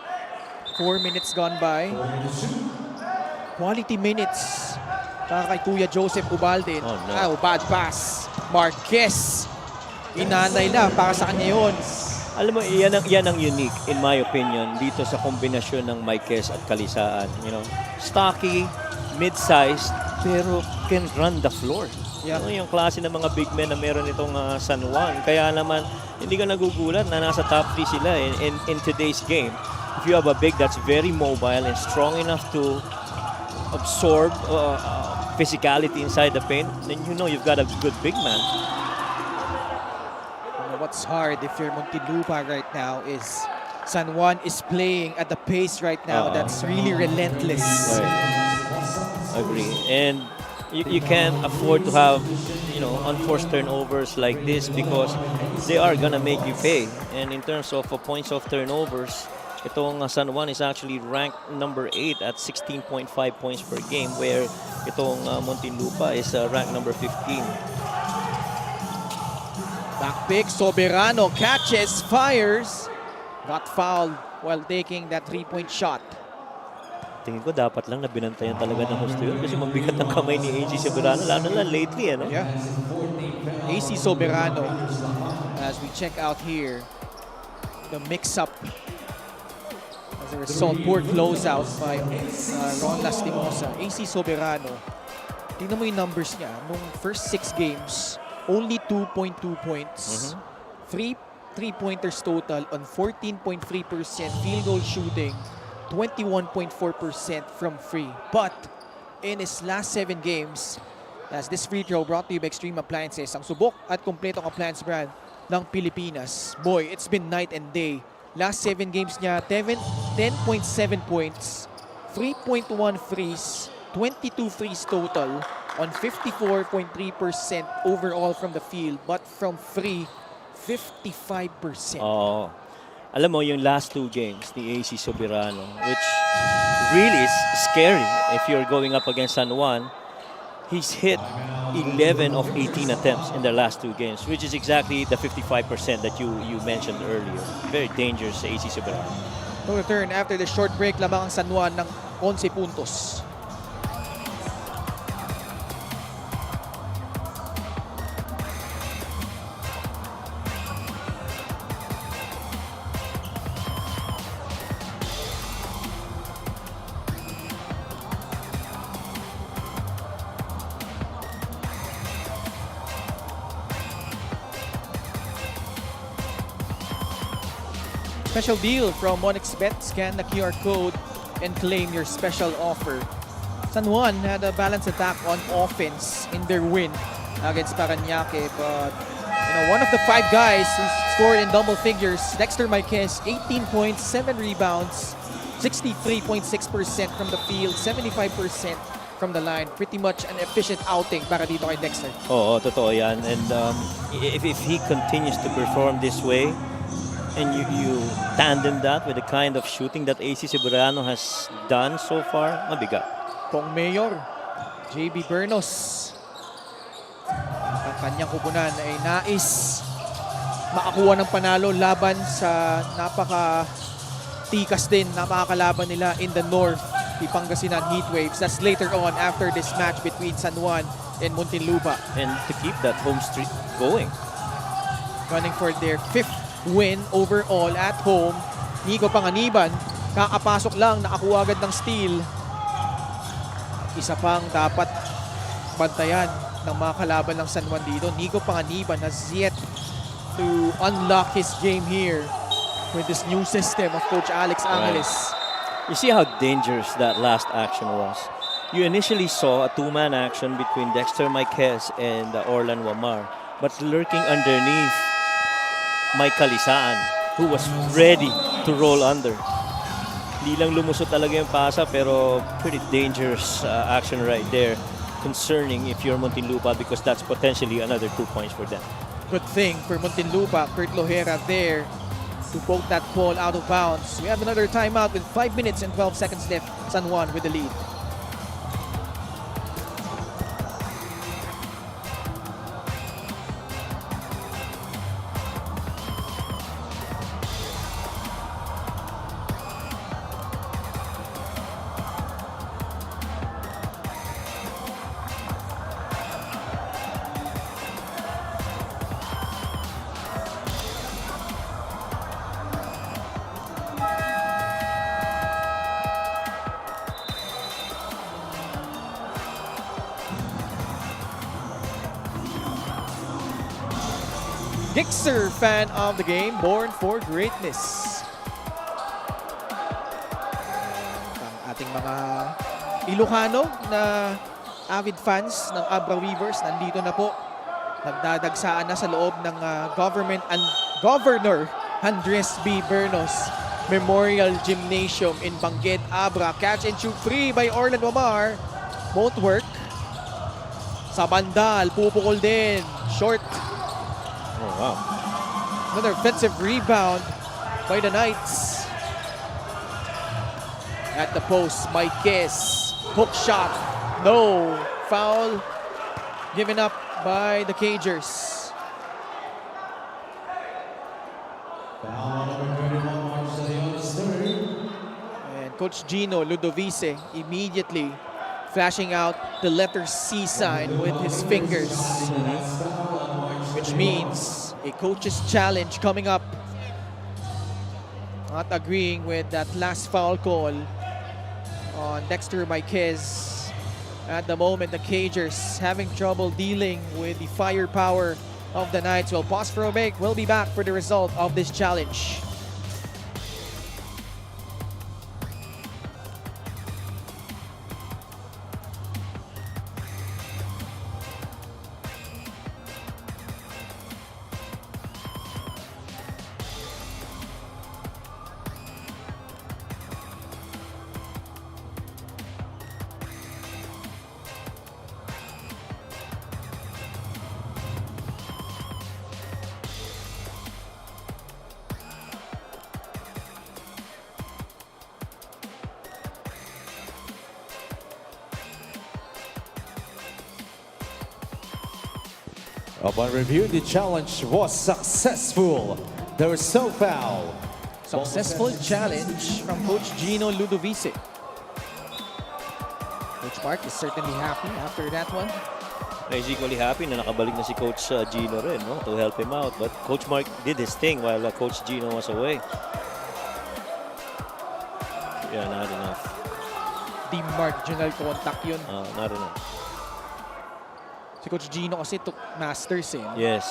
4 minutes gone by. Quality minutes para kay Kuya Joseph Ubalde. Oh, no. Bad pass. Marquez. Inanay na para sa kanya yun. Alam mo, yan ang unique, in my opinion, dito sa kombinasyon ng Marquez at Kalisaan. You know, stocky, mid-sized, pero can run the floor. Yeah. Yung klase ng mga big men na meron itong San Juan. Kaya naman, hindi ka nagugulat na nasa top 3 sila in today's game. If you have a big that's very mobile and strong enough to absorb physicality inside the paint, then you know you've got a good big man. What's hard if you're Muntinlupa right now is San Juan is playing at the pace right now that's really relentless. Right. Agree. And you can't afford to have, you know, unforced turnovers like this because they are gonna make you pay. And in terms of points of turnovers, itong San Juan is actually ranked number 8 at 16.5 points per game, where itong Muntinlupa is ranked number 15. Back pick, Soberano catches, fires. Got fouled while taking that three-point shot. Tingin ko dapat lang na binantayan talaga ng host yun kasi mabigat ang kamay ni AC Soberano, lalo na lately, ano? Yeah. AC Soberano, as we check out here, the mix-up. As a result, poor closeout by Ron Lastimosa. AC Soberano, tingnan mo yung numbers niya. Nung first 6 games, only 2.2 points. 3 3-pointers total on 14.3% field goal shooting, 21.4% from free. But in his last 7 games, as this free throw brought to you by Extreme Appliances, ang subok at kompletong appliance brand ng Pilipinas. Boy, it's been night and day. Last 7 games niya, 10.7 points, 3.1 frees, 22 frees total on 54.3% overall from the field, but from free, 55%. Oh. Alam mo, yung last 2 games ni AC Soberano, which really is scary if you're going up against San Juan, he's hit 11 of 18 attempts in the last 2 games, which is exactly the 55% that you mentioned earlier. Very dangerous sa AC Soberano. No return after the short break, lamang ang San Juan ng 11 puntos. Special deal from OneXBet. Scan the QR code and claim your special offer. San Juan had a balanced attack on offense in their win against Parañaque, but one of the 5 guys who scored in double figures, Dexter Marquez, 18 points, 7 rebounds, 63.6% from the field, 75% from the line. Pretty much an efficient outing para dito kay Dexter. Oo, totoo yan. And if he continues to perform this way, and you tandem that with the kind of shooting that AC Soberano has done so far, mabigat. Pong Mayor, JB Bernos. Ang kanyang kupunan ay nais makakuha ng panalo laban sa napaka-tikas din, napakakalaban nila in the North, the Pangasinan Heatwaves. That's later on after this match between San Juan and Muntinlupa. And to keep that home streak going. Running for their 5th win overall at home. Nico Panganiban, kakapasok lang, nakakuha agad ng steal. Isa pang dapat bantayan ng mga kalaban ng San Juan dito. Nico Panganiban has yet to unlock his game here. with this new system of Coach Alex Angeles. You see how dangerous that last action was. You initially saw a two-man action between Dexter Marquez and Orlan Wamar, but lurking underneath Mike Calisaan, who was ready to roll under. Di lang lumusot talaga yung pasa, pero pretty dangerous action right there. Concerning if you're Muntinlupa, because that's potentially another 2 points for them. Good thing for Muntinlupa, Kurt Lohera there to poke that ball out of bounds. We have another timeout with 5 minutes and 12 seconds left. San Juan with the lead. Gixer, fan of the game, born for greatness. Ang ating mga Ilocano na avid fans ng Abra Weavers nandito na po. Nagdadagsaan na sa loob ng Governor Andres B. Bernos Memorial Gymnasium in Bangued, Abra. Catch and shoot 3 by Orlan Wamar. Won't work. Sa bandal, pupukol din. Short. Oh, wow. Another offensive rebound by the Knights. At the post, Marquez. Hook shot. No. Foul given up by the Cagers. And Coach Gino Ludovice immediately flashing out the letter C sign with his fingers. Which means a coach's challenge coming up. Not agreeing with that last foul call on Dexter Marquez. At the moment, the Cagers having trouble dealing with the firepower of the Knights. We'll pause for a break. We'll be back for the result of this challenge. Upon review, the challenge was successful. There was no foul. Successful challenge from Coach Gino Ludovice. Coach Mark is certainly happy after that one. He's equally happy na nakabalik na si Coach Gino rin, no, to help him out. But Coach Mark did his thing while Coach Gino was away. Yeah, not enough. Di marginal contact yun. Not enough. Si Coach Gino kasi took masters eh. Yes.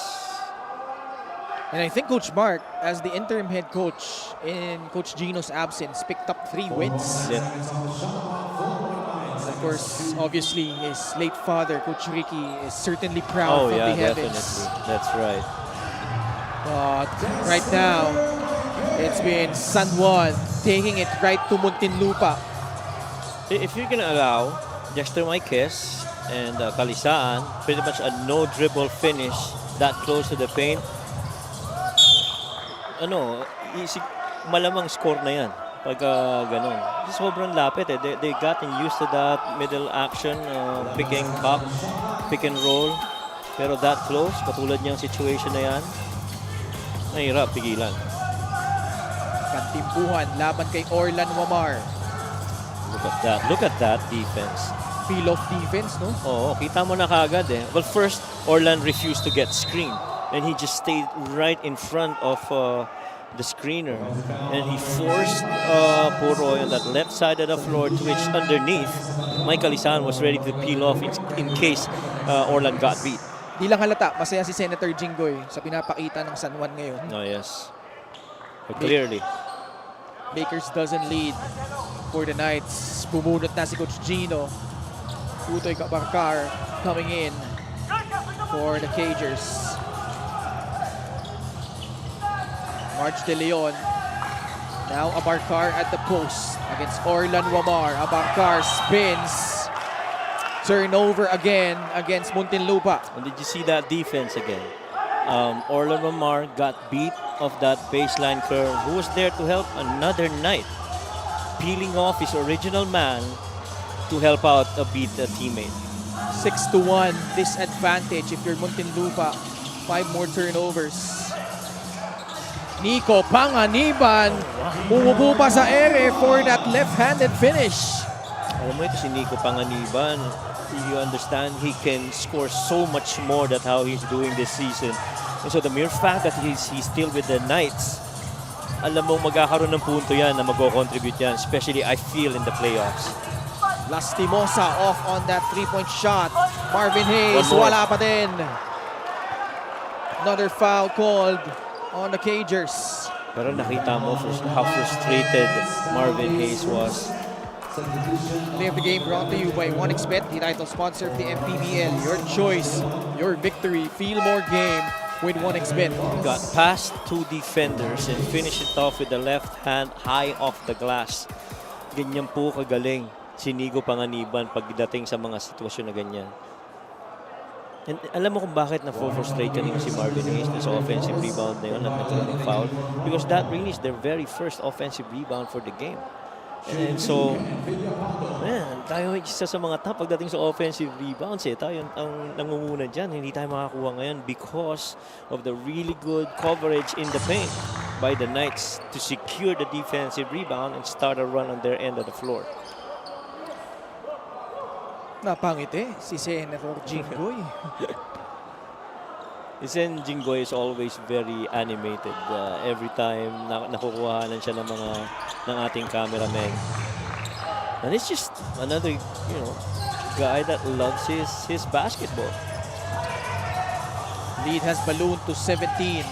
And I think Coach Mark, as the interim head coach in Coach Gino's absence, picked up 3 wins. Yeah. Of course, obviously, his late father, Coach Ricky, is certainly proud from the heavens. Definitely. That's right. But right now, it's been San Juan taking it right to Muntinlupa. If you're gonna allow Dexter Marquez and Calisaan pretty much a no dribble finish that close to the paint, malamang score na yan pag ganun. Sobrang lapit eh. They gotten used to that middle action, picking pop, pick and roll. Pero that close, katulad niyang situation na yan, mahirap pigilan. Kantimbuhan laban kay Orlan Wamar. Look at that defense. Peel-off defense, no? Oo, kita mo na kagad eh. Well, first, Orlan refused to get screened. And he just stayed right in front of the screener. And he forced Puro on that left side of the floor, to which underneath, Mike Calisaan was ready to peel off in case Orlan got beat. Di lang halata, masaya si Senator Jinggoy sa pinapakita ng San Juan ngayon. Oh, yes. Clearly. Lakers doesn't lead for the Knights. Bumunot na si Coach Gino. Utoy Abarcar coming in for the Cagers. March De Leon. Now Abarcar at the post against Orlan Wamar. Abarcar spins. Turnover again against Muntinlupa. And did you see that defense again? Orlan Wamar got beat of that baseline curve. Who was there to help? Another Knight. Peeling off his original man to help out a beat a teammate. 6-1 disadvantage if you're Muntinlupa. 5 more turnovers. Nico Panganiban. Bumubu pa sa ere for that left-handed finish. Alam mo ito si Nico Panganiban. You understand he can score so much more than how he's doing this season. And so the mere fact that he's still with the Knights, alam mo magkakaroon ng punto yan na mag-contribute yan, especially I feel in the playoffs. Lastimosa off on that 3-point shot. Marvin Hayes, One more. wala pa din. Another foul called on the Cagers. Pero nakita mo how frustrated Marvin Hayes was. Play of the game brought to you by 1xBet, the title sponsor of the MPBL. Your choice, your victory. Feel more game with 1xBet. Got past 2 defenders and finished it off with the left hand high off the glass. Ganyan po kagaling si Nico Panganiban pagdating sa mga sitwasyon na ganyan. And alam mo kung bakit na-frustrate kanina si Marvin Hayes sa offensive rebound na yun at nagkaroon ng foul? Because that really is their very first offensive rebound for the game. And so, man, tayo isa sa mga top pagdating sa offensive rebounds. Tayo ang nangunguna dyan. Hindi tayo makakuha ngayon because of the really good coverage in the paint by the Knights to secure the defensive rebound and start a run on their end of the floor. Napangit si Senator Jinggoy. Sen Jinggoy is always very animated every time nakukuhanan siya ng ating cameraman. And it's just another, guy that loves his basketball. Lead has ballooned to 17.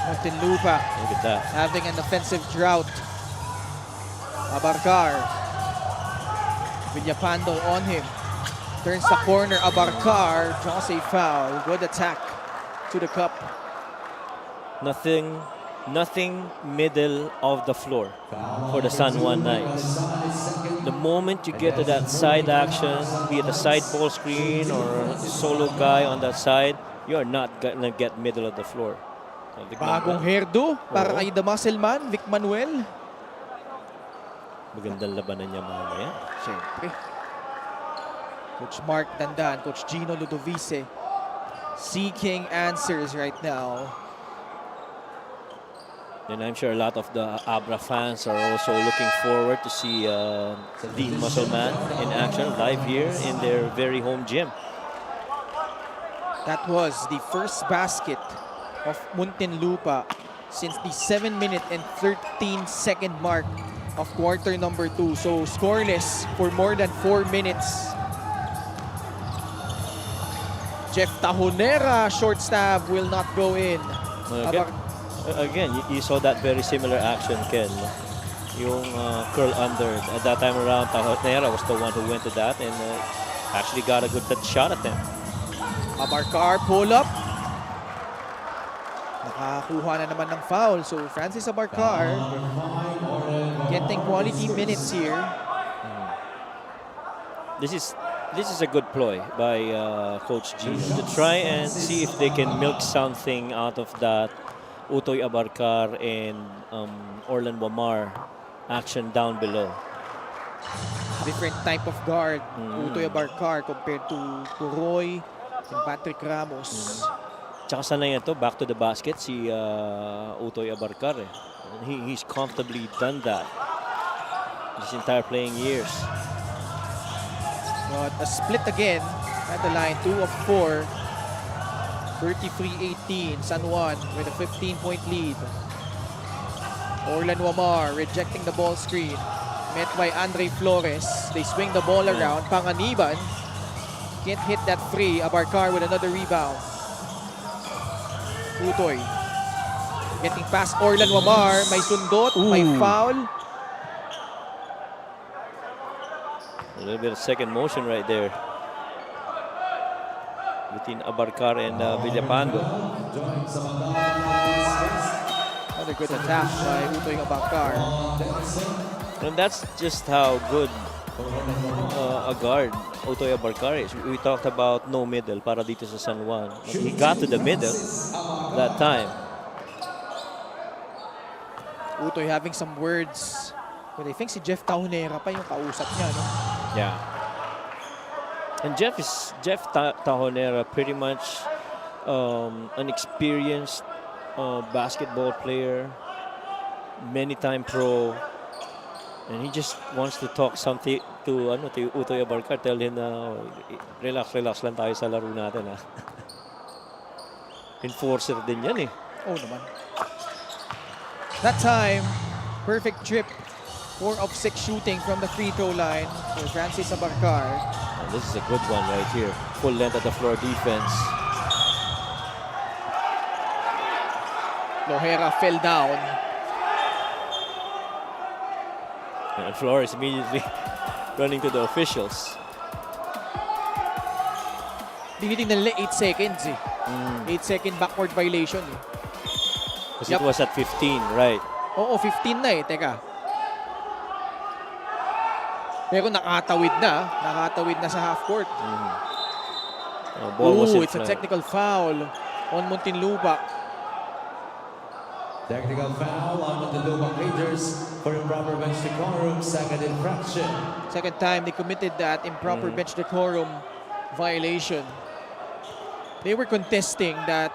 Muntinlupa Look at that. having an offensive drought. Abarcar. Villapando on him. Turns the corner. Abarcar draws a foul. Good attack to the cup. Nothing middle of the floor for the San Juan Knights. The moment you get to that side action, be it a side ball screen or a solo guy on that side, you're not gonna get middle of the floor. Bagong hairdo para kay the muscle man, Vic Manuel. Magandang labanan niya mamaya. Siyempre. Coach Mark Dandan, Coach Gino Ludovice seeking answers right now. And I'm sure a lot of the Abra fans are also looking forward to see the Muscle Man in action live here in their very home gym. That was the first basket of Muntinlupa since the 7-minute and 13-second mark of quarter number 2. So scoreless for more than 4 minutes. Jeff Tahonera, short stab, will not go in. Again, you saw that very similar action, Ken. Yung curl under. At that time around, Tahonera was the one who went to that and actually got a good shot at them. Abarcar pull up. Nakakuha na naman ng foul. So Francis Abarcar getting quality minutes here. This is a good ploy by Coach Gino to try and see if they can milk something out of that Utoy Abarcar and Orlan Wamar action down below. Different type of guard. Utoy Abarcar compared to Roy and Patrick Ramos. Tsaka sanay to back to the basket si Utoy Abarcar. He's comfortably done that his entire playing years. But a split again at the line, 2 of 4. 33-18, San Juan with a 15-point lead. Orlan Wamar rejecting the ball screen. Met by Andre Flores. They swing the ball around. Panganiban can't hit that free. Abarcar with another rebound. Utoy. Getting past Orlan Wamar. May sundot, may foul. A little bit of second motion right there between Abarcar and Villapando. Another good attack by Utoy Abarcar. And that's just how good a guard Utoy Abarcar is. We talked about no middle para dito sa San Juan. He got to the middle that time. Utoy having some words. But I think si Jeff Tahonera pa yung kausap niya, no? Yeah. And Jeff Tahonera pretty much an experienced basketball player, many-time pro, and he just wants to talk something to Utoy Abarcar. Tell him na relax lang tayo sa laro natin. Ha? Enforcer din yan eh. Oh naman. That time, perfect trip. 4 of 6 shooting from the free throw line for Francis Abarcar. And this is a good one right here. Full length of the floor defense. Lohera fell down. And Flores immediately running to the officials. Diniting nila 8 seconds eh. 8-second backward violation eh. Because it was at 15, right? Oo, 15 na eh. Teka. Pero nakatawid na sa half court. Ball was in It's a front. technical foul on Muntinlupa. Technical foul on Muntinlupa Rangers for improper bench decorum, second infraction. Second time they committed that improper bench decorum violation. They were contesting that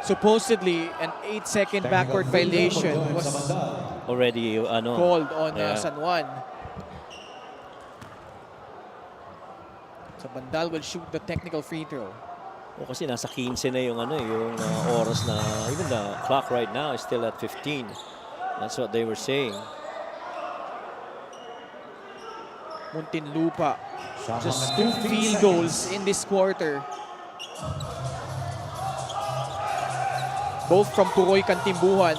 supposedly an 8-second backward violation was Already called on Yeah. San Juan. So Bandal will shoot the technical free throw. O kasi nasa 15 na yung oras na, even the clock right now is still at 15. That's what they were saying. Muntinlupa, just 2 field goals in this quarter. Both from Puroy Kantimbuhan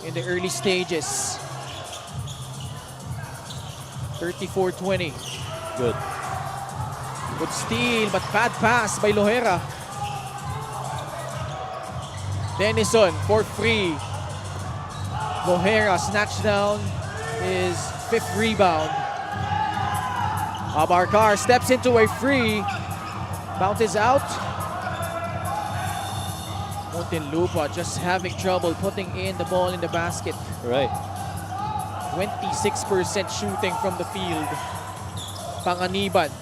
in the early stages. 34-20. Good. Good steal, but bad pass by Lohera. Denison for free. Lohera snatched down his 5th rebound. Abarcar steps into a free. Bounces out. Muntinlupa just having trouble putting in the ball in the basket. Right. 26% shooting from the field. Panganiban.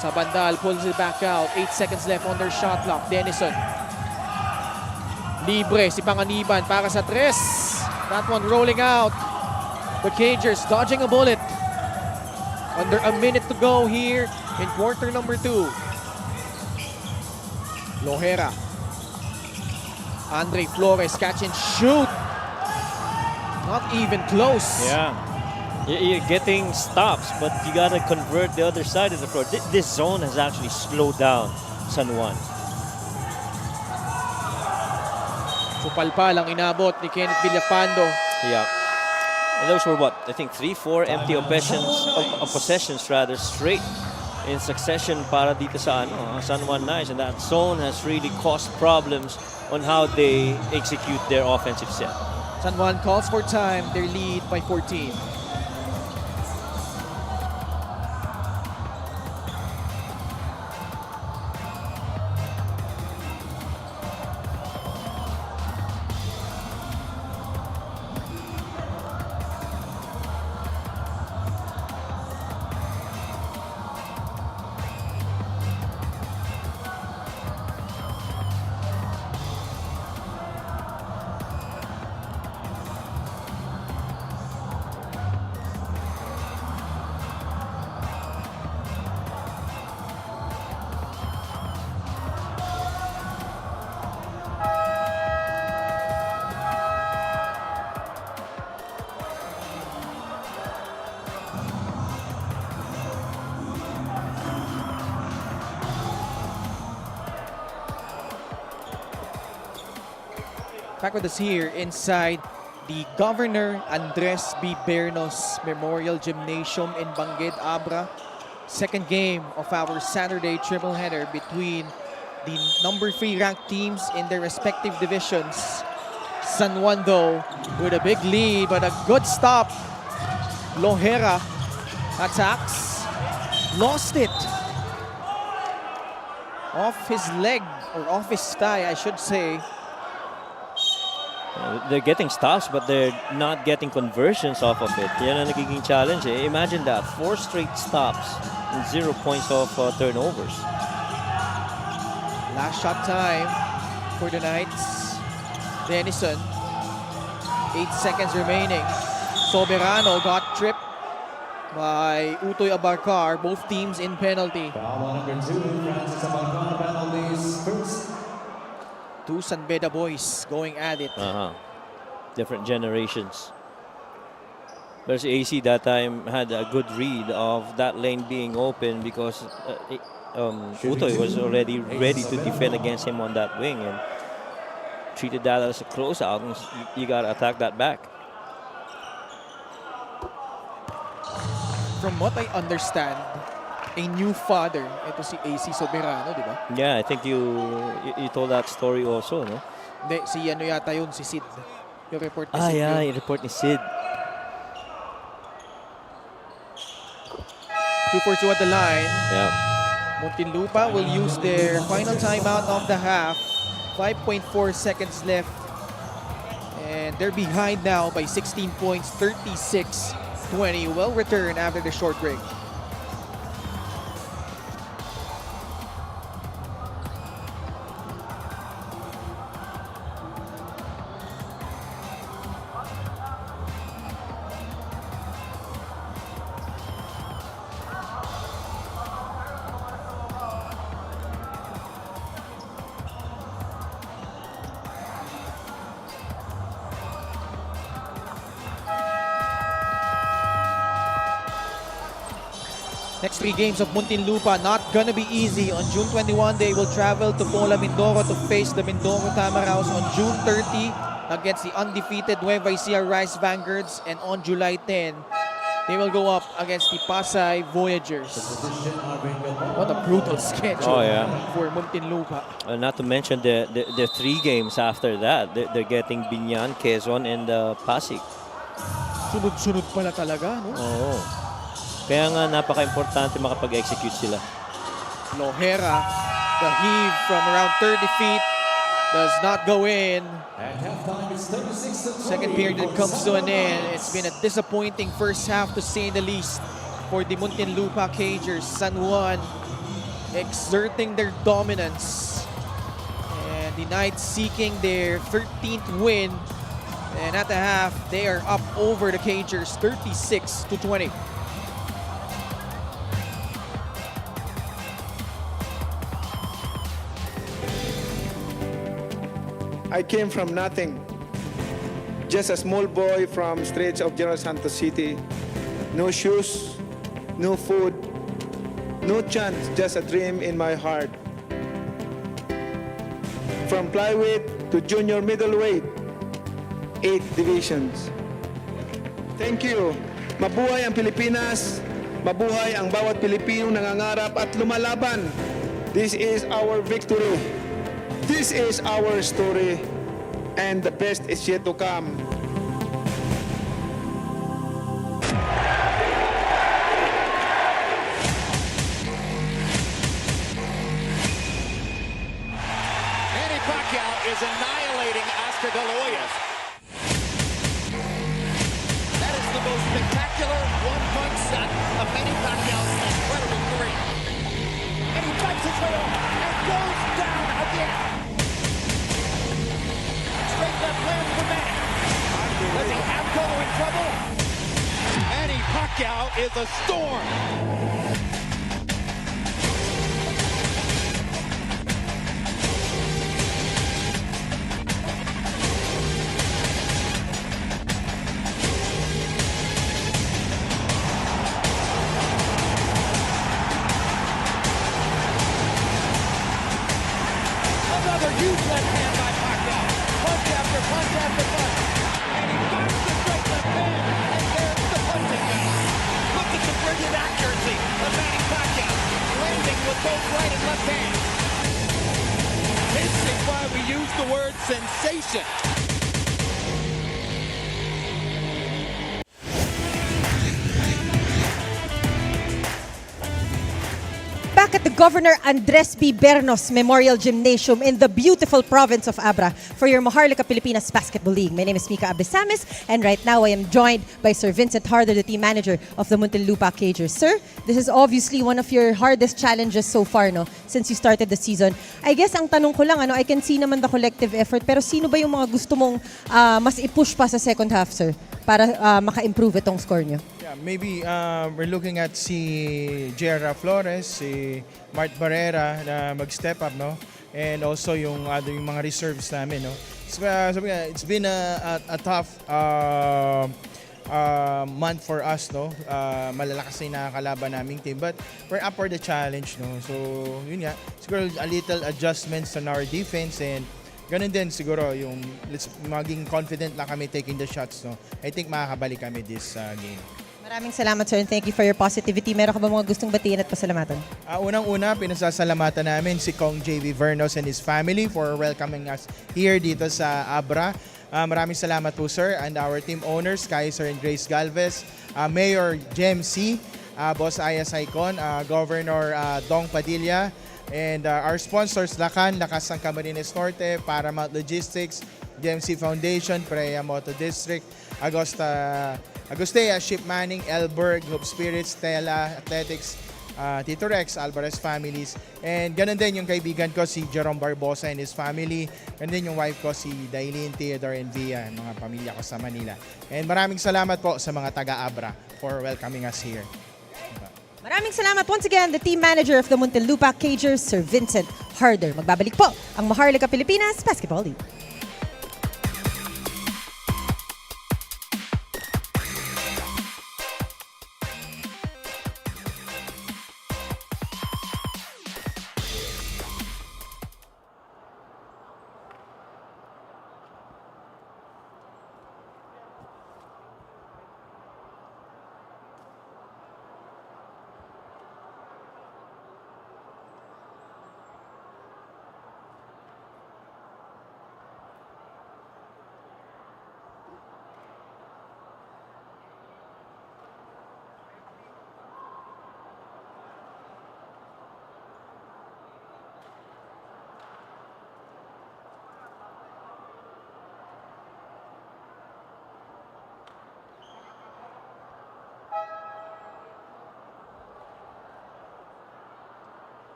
Sabandal pulls it back out. 8 seconds left on their shot clock. Denison. Libre si Panganiban para sa 3. That one rolling out. The Cagers dodging a bullet. Under a minute to go here in quarter number 2. Lohera. Andre Flores catch and shoot. Not even close. Yeah. You're getting stops, but you gotta convert the other side of the floor. This zone has actually slowed down San Juan. Supalpal ang inabot ni Kenneth Villapando. Yeah. And those were what? I think 3-4 empty possessions rather straight in succession para dito sa San Juan Knights, and that zone has really caused problems on how they execute their offensive set. San Juan calls for time. Their lead by 14. Back with us here inside the Governor Andres B. Bernos Memorial Gymnasium in Bangued, Abra. Second game of our Saturday triple header between the number 3 ranked teams in their respective divisions. San Juan though with a big lead but a good stop. Lohera attacks, lost it. Off his leg or off his thigh I should say. They're getting stops but they're not getting conversions off of it. Yan ang nagiging challenge eh. Imagine that, 4 straight stops and 0 points of turnovers. Last shot time for the Knights. Denison, 8 seconds remaining. Soberano got tripped by Utoy Abarcar, both teams in penalty. Foul number 2, Francis Abarcar, penalties first. 2 San Beda boys going at it. Different generations. But AC that time had a good read of that lane being open because Utoy was already ready to defend against him on that wing and treated that as a closeout, and you gotta attack that back. From what I understand, a new father, ito si AC Soberano, di ba? Yeah, I think you told that story also, no? Hindi, si ano yata yun, si Sid. Yung report ni Sid. Yeah, yun. yung report ni Sid. 2-4-2 at the line. Yeah. Muntinlupa will use their final timeout of the half. 5.4 seconds left. And they're behind now by 16 points, 36-20. Well returned after the short break. Next 3 games of Muntinlupa not gonna be easy. On June 21, they will travel to Pola Mindoro to face the Mindoro Tamaraws. On June 30, against the undefeated Nueva Ecija Rice Vanguards. And on July 10, they will go up against the Pasay Voyagers. What a brutal schedule for Muntinlupa. Not to mention the 3 games after that. They're getting Binyan, Quezon, and Pasig. Sunod-sunod pala talaga, no? Oo. Kaya nga napaka-importante makapag-execute sila. Lohera, the heave from around 30 feet does not go in. Second period comes to an end. It's been a disappointing first half to say the least for the Muntinlupa Cagers. San Juan exerting their dominance. And the Knights seeking their 13th win. And at the half, they are up over the Cagers 36-20. I came from nothing. Just a small boy from streets of General Santos City. No shoes, no food, no chance, just a dream in my heart. From flyweight to junior middleweight, 8 divisions. Thank you. Mabuhay ang Pilipinas. Mabuhay ang bawat Pilipinong nangangarap at lumalaban. This is our victory. This is our story, and the best is yet to come. Manny Pacquiao is annihilating Oscar De La Hoya's. That is the most spectacular one-punch shot of Manny Pacquiao's incredible career. And he fights his way off and goes down again. Straight left lands for Manny. Does he have Cotto in trouble? Manny Pacquiao is a storm. Another huge left hand by Pacquiao. Punch after punch after punch. And he finds the straight left hand. And there's the punching bell. Look at the brilliant accuracy of Manny Pacquiao, landing with both right and left hands. This is why we use the word sensation. Back at the Governor Andres B. Bernos Memorial Gymnasium in the beautiful province of Abra for your Maharlika Pilipinas Basketball League. My name is Mika Abesamis, and right now I am joined by Sir Vincent Harder, the team manager of the Muntinlupa Cagers. Sir, this is obviously one of your hardest challenges so far, no, since you started the season. I guess ang tanong ko lang, I can see naman the collective effort, pero sino ba yung mga gusto mong mas i-push pa sa second half, sir, para maka-improve itong score nyo? Yeah, maybe we're looking at si Jera Flores, si Mart Barrera na mag-step up, no? And also yung mga reserves namin, no? So, sabi nga, it's been a tough month for us, no? Malalakas na nakakalaban naming team, but we're up for the challenge, no? So, yun nga, siguro a little adjustments on our defense, and ganun din siguro yung let's maging confident lang kami taking the shots, no? I think makakabalik kami this game. Maraming salamat, sir, and thank you for your positivity. Meron ka ba mga gustong batiin at pasalamatan? Unang-una, pinasasalamatan namin si Kong J.V. Vernos and his family for welcoming us here dito sa Abra. Maraming salamat po, sir, and our team owners, Kaiser and Grace Galvez, Mayor Jem C., Boss Ayas Icon, Governor Dong Padilla, and our sponsors, Lakas ng Camarines Norte, Paramount Logistics, GMC Foundation, Preya Moto District, Agustea, Ship Manning, Elberg, Hope Spirits, Stella Athletics, Tito Rex, Alvarez Families, and ganun din yung kaibigan ko si Jerome Barbosa and his family, ganun din yung wife ko si Dailin, Theodore, and Via, mga pamilya ko sa Manila. And maraming salamat po sa mga taga-Abra for welcoming us here. Maraming salamat once again, the team manager of the Muntinlupa Cagers, Sir Vincent Harder. Magbabalik po ang Maharlika Pilipinas Basketball League.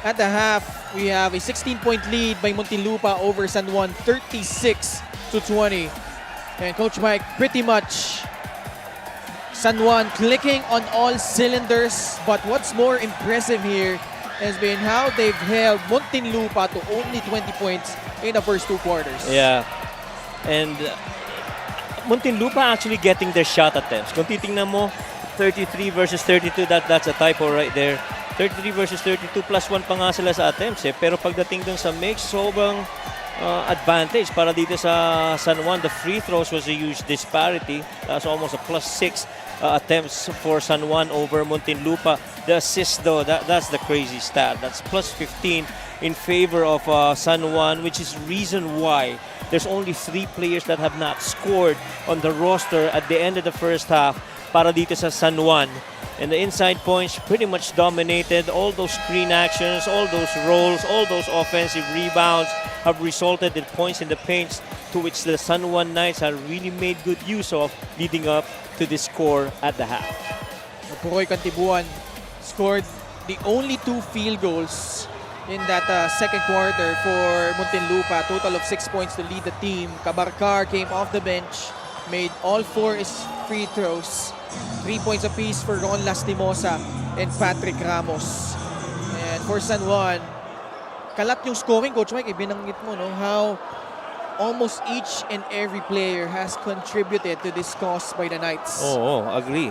At the half, we have a 16-point lead by Muntinlupa over San Juan, 36-20. And Coach Mike, pretty much San Juan clicking on all cylinders. But what's more impressive here has been how they've held Muntinlupa to only 20 points in the first 2 quarters. Yeah. And Muntinlupa actually getting their shot attempts. Kung titingnan mo, 33 versus 32, that's a typo right there. 33 versus 32 plus 1 pa nga sila sa attempts eh. Pero pagdating dun sa mix, sobrang advantage para dito sa San Juan. The free throws was a huge disparity. That's almost a plus 6 attempts for San Juan over Muntinlupa. The assist though, that's the crazy stat. That's plus 15 in favor of San Juan, which is reason why there's only 3 players that have not scored on the roster at the end of the first half para dito sa San Juan. And the inside points pretty much dominated. All those screen actions, all those rolls, all those offensive rebounds have resulted in points in the paints to which the San Juan Knights have really made good use of leading up to this score at the half. Puroy Kantibuan scored the only 2 field goals in that second quarter for Muntinlupa. Total of 6 points to lead the team. Kabarkar came off the bench, made all 4 free throws. 3 points apiece for Ron Lastimosa and Patrick Ramos. And for San Juan, kalat yung scoring, Coach Mike, ibinanggit mo, no? How almost each and every player has contributed to this cause by the Knights. Oh, agree.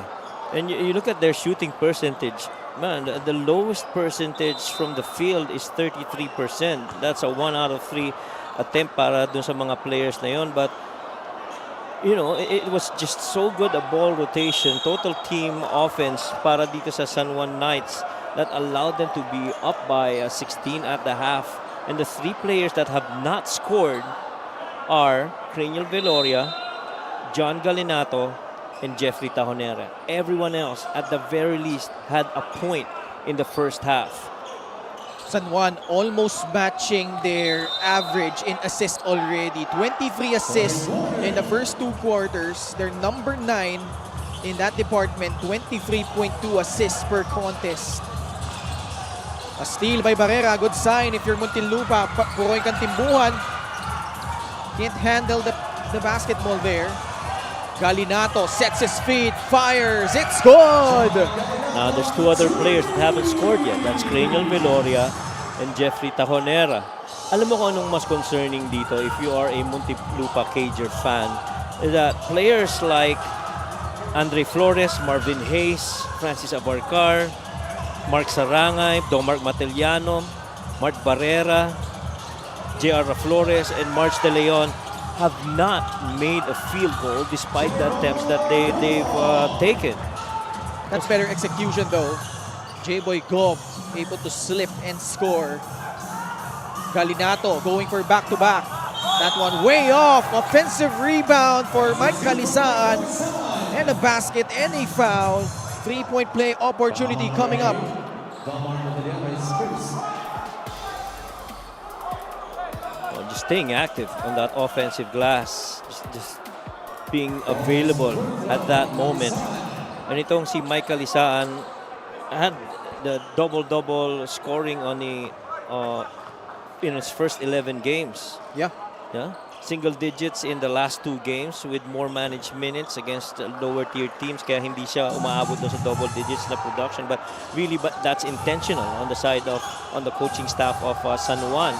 And you look at their shooting percentage. Man, the lowest percentage from the field is 33%. That's a 1 out of 3 attempt para dun sa mga players na yun. But you know, it was just so good a ball rotation, total team offense para dito sa San Juan Knights that allowed them to be up by 16 at the half. And the 3 players that have not scored are Cranial Veloria, John Galinato, and Jeffrey Tajonera. Everyone else, at the very least, had a point in the first half. San Juan almost matching their average in assists already. 23 assists in the first 2 quarters. They're number 9 in that department. 23.2 assists per contest. A steal by Barrera. Good sign if you're Muntinlupa. Puroy Kantimbuhan can't handle the basketball there. Galinato sets his feet, fires, it's good! Now there's 2 other players that haven't scored yet. That's Cranial Veloria and Jeffrey Tajonera. Alam mo kung anong mas concerning dito if you are a Muntinlupa Cager fan, is that players like Andre Flores, Marvin Hayes, Francis Abarcar, Mark Sarangay, Domark Matellano, Mart Barrera, J.R. Flores, and March De Leon have not made a field goal despite the attempts that they've taken. That's better execution though. J-Boy Gob able to slip and score. Galinato going for back-to-back. That one way off. Offensive rebound for Mike Calisaan. And a basket and a foul. 3-point play opportunity coming up. Just staying active on that offensive glass, just being available at that moment. And itong si Mike Calisaan had the double-double scoring on the in his first 11 games. Yeah. Single digits in the last 2 games with more managed minutes against lower tier teams, kaya hindi siya umaabot doon sa double digits na production. But really, that's intentional on the side of the coaching staff of San Juan.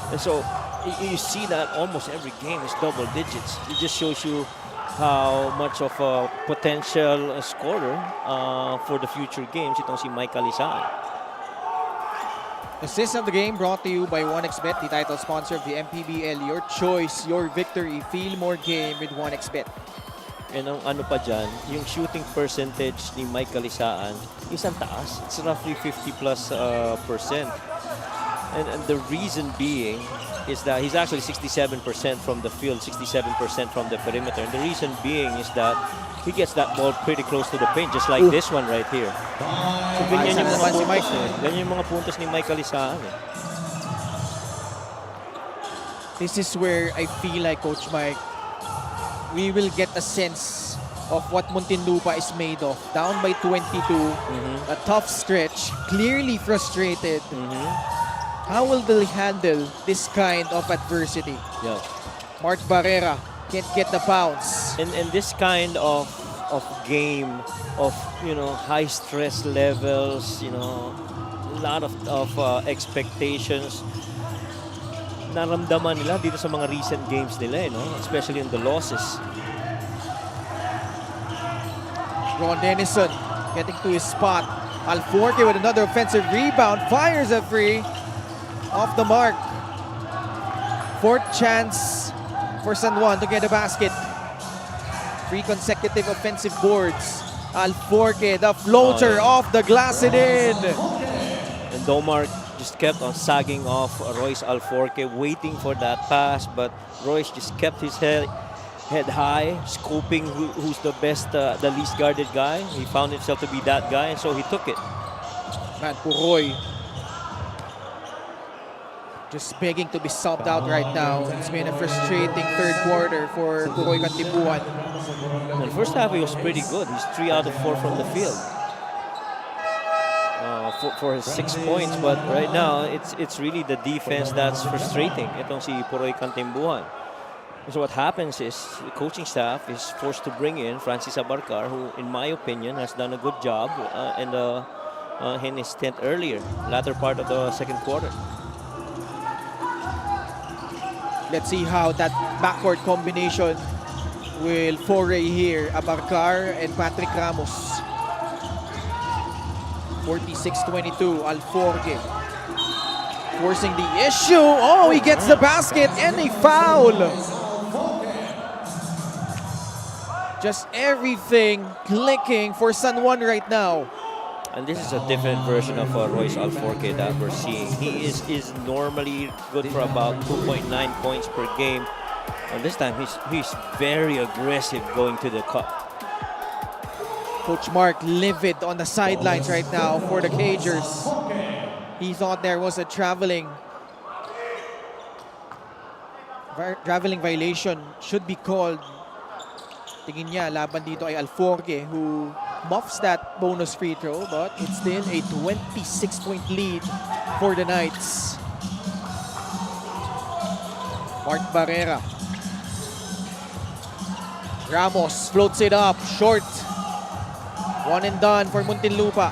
And so you see that almost every game is double digits. It just shows you how much of a potential scorer for the future games itong si Mike Calisaan. Assist of the game brought to you by 1xBet, the title sponsor of the MPBL. Your choice, your victory. Feel more game with 1xBet. And ang ano pa dyan, yung shooting percentage ni Mike Calisaan is ang taas. It's roughly 50+%. And the reason being is that he's actually 67% from the field, 67% from the perimeter. And the reason being is that he gets that ball pretty close to the paint, just like this one right here. So ganyan yung mga puntos ganyan yung mga puntos ni Mike Calisaan This is where I feel like, Coach Mike, we will get a sense of what Muntinlupa is made of. Down by 22, a tough stretch, clearly frustrated. How will they handle this kind of adversity? Yeah. Mark Barrera can't get the bounce. And this kind of game of high stress levels, a lot of expectations. Naramdaman nila dito sa mga recent games nila, especially in the losses. Ron Denison getting to his spot. Alforque with another offensive rebound. Fires a free. Off the mark. Fourth chance for San Juan to get a basket. 3 consecutive offensive boards. Alforque, the floater off the glass and in. And Domar just kept on sagging off Royce Alforque, waiting for that pass, but Royce just kept his head high, scoping who's the best, the least guarded guy. He found himself to be that guy, and so he took it. Man, Puroy just begging to be subbed out right now. It's been a frustrating third quarter for Puroy Kantibuan. In the first half, he was pretty good. He's 3 out of 4 from the field for his 6 points. But right now, it's really the defense that's frustrating. Itong si Puroy Kantibuan. So what happens is the coaching staff is forced to bring in Francis Abarcar, who, in my opinion, has done a good job in his stint earlier, latter part of the second quarter. Let's see how that backcourt combination will foray here. Abarcar and Patrick Ramos. 46-22, Alforque forcing the issue. Oh, he gets the basket and a foul. Just everything clicking for San Juan right now. And this is a different version of Royce Alforque that we're seeing. He is normally good for about 2.9 points per game. And this time he's very aggressive going to the cup. Coach Mark livid on the sidelines right now for the Cagers. He thought there was a traveling violation, should be called. Tingin niya, laban dito ay Alforque, who muffs that bonus free throw, but it's still a 26-point lead for the Knights. Mark Barrera. Ramos floats it up, short. One and done for Muntinlupa.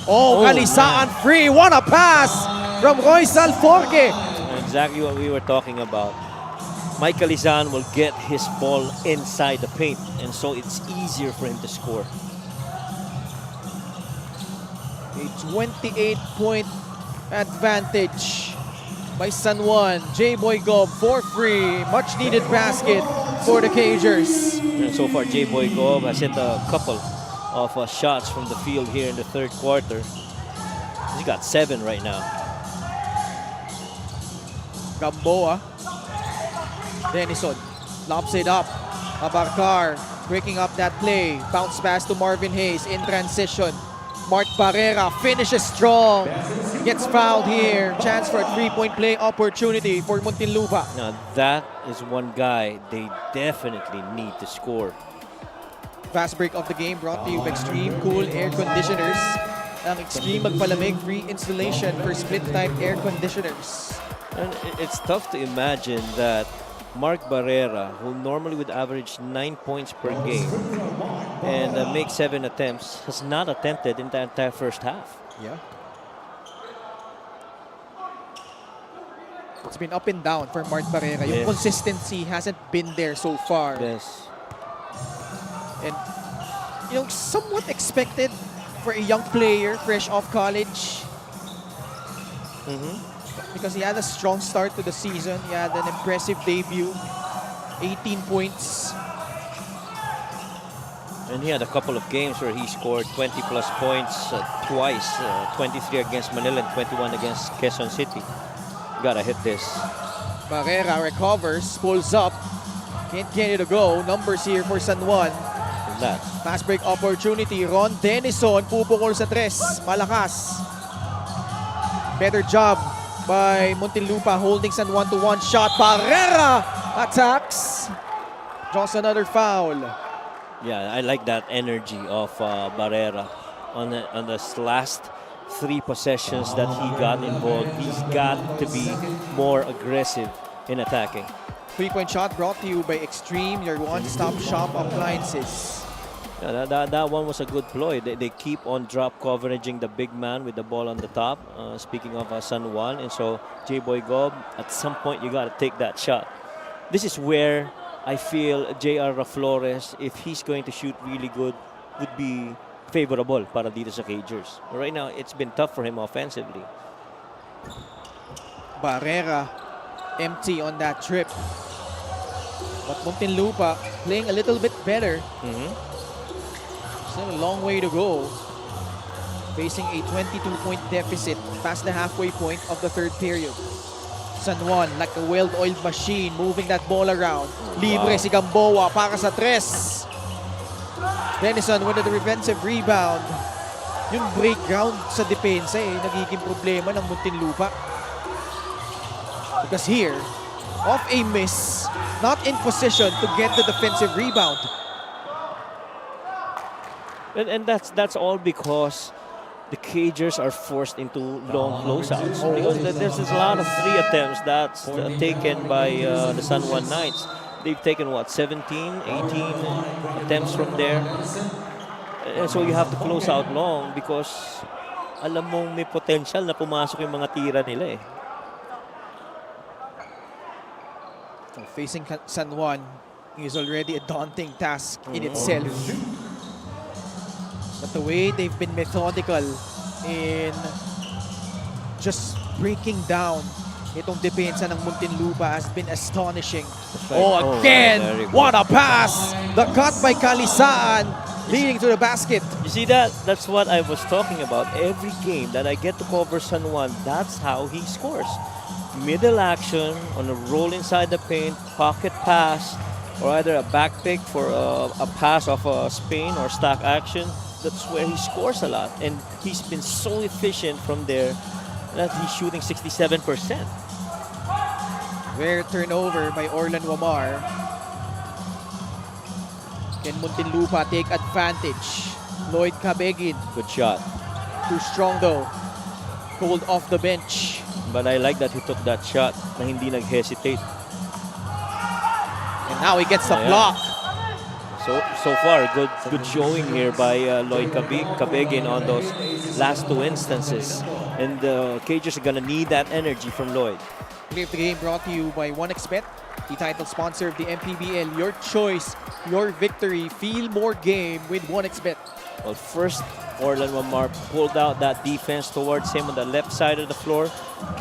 Oh, Kalisaan free. What a pass from Royce Alforque. Exactly what we were talking about. Mike Kalizan will get his ball inside the paint, and so it's easier for him to score. A 28-point advantage by San Juan. J-Boy Gob for free. Much needed basket for the Cagers. And so far, J-Boy Gob has hit a couple of shots from the field here in the third quarter. He's got 7 right now. Gamboa. Denison lobs it up. Abarcar breaking up that play. Bounce pass to Marvin Hayes in transition. Mark Barrera finishes strong. Gets fouled here. Chance for a 3-point play opportunity for Muntinlupa. Now that is one guy they definitely need to score. Fast break of the game brought to you by Extreme Cool Air Conditioners. Ang Extreme Magpalamig free installation for split-type air conditioners. And it's tough to imagine that Mark Barrera, who normally would average 9 points per game and make 7 attempts, has not attempted in the entire first half. Yeah. It's been up and down for Mark Barrera. Yung consistency hasn't been there so far. Yes. And somewhat expected for a young player fresh off college. Because he had a strong start to the season. He had an impressive debut. 18 points. And he had a couple of games where he scored 20-plus points twice. 23 against Manila and 21 against Quezon City. Gotta hit this. Barrera recovers, pulls up. Can't get it to go. Numbers here for San Juan. That. Fast break opportunity. Ron Denison pupukol sa 3. Malakas. Better job by Muntinlupa holding San Juan to 1 shot. Barrera attacks. Draws another foul. Yeah, I like that energy of Barrera on this last 3 possessions that he got involved. He's got to be more aggressive in attacking. 3-point shot brought to you by Extreme, your one-stop shop appliances. Yeah, that one was a good ploy. They keep on drop coveraging the big man with the ball on the top. Speaking of San Juan, and so J-Boy Gob, at some point you got to take that shot. This is where I feel J.R. Flores, if he's going to shoot really good, would be favorable para dito sa Cagers. Right now, it's been tough for him offensively. Barrera empty on that trip. But Muntinlupa playing a little bit better. Still a long way to go. Facing a 22-point deficit past the halfway point of the third period. San Juan like a well-oiled machine moving that ball around. Libre si Gamboa para sa tres. Denison with the defensive rebound. Yung breakground sa depensa nagiging problema ng Muntinlupa. Because here, off a miss, not in position to get the defensive rebound. And that's all because the Cagers are forced into long closeouts. Because there's a lot of 3 attempts that's taken by the San Juan Knights. They've taken, what, 17, 18 attempts from there. And so you have to close out long because alam mong may potential na pumasok yung mga tira nila eh. So facing San Juan is already a daunting task in itself. But the way they've been methodical in just breaking down itong depensa ng Muntinlupa has been astonishing. Oh, again! What a pass! The cut by Kalisaan leading to the basket. You see that? That's what I was talking about. Every game that I get to cover San Juan, that's how he scores. Middle action on a roll inside the paint, pocket pass, or either a back pick for a pass of a spin or stack action. That's where he scores a lot. And he's been so efficient from there that he's shooting 67%. Rare turnover by Orlan Wamar. Can Muntinlupa take advantage? Lloyd Cabegin. Good shot. Too strong though. Cold off the bench. But I like that he took that shot na hindi nag-hesitate. And now he gets the block. So far, good showing here by Lloyd Cabegin on those last 2 instances. And the Cagers are going to need that energy from Lloyd. Play of the game brought to you by 1xBet, the title sponsor of the MPBL. Your choice, your victory. Feel more game with 1xBet. Well, first, Orlan Wamar pulled out that defense towards him on the left side of the floor.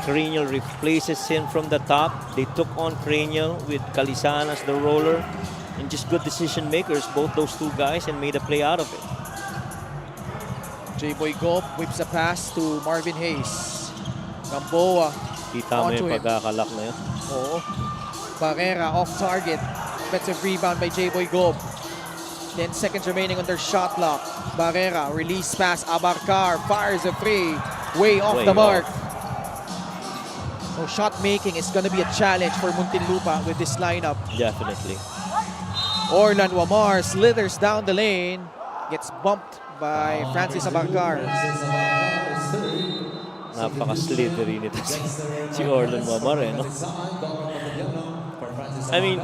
Cranial replaces him from the top. They took on Cranial with Kalisaan as the roller. And just good decision makers, both those 2 guys, and made a play out of it. J-Boy Gob whips a pass to Marvin Hayes. Gamboa. Kita mo yung pagkakalak na yun. Oo. Barrera off target. Offensive rebound by J-Boy Gob. 10 seconds remaining on their shot clock. Barrera, release pass. Abarcar fires a 3. Way off the mark. So shot making is going to be a challenge for Muntinlupa with this lineup. Definitely. Orlan Wamar slithers down the lane. Gets bumped by Francis Abarcar. Napaka-slithery nito si Orlan Wamar no? I mean,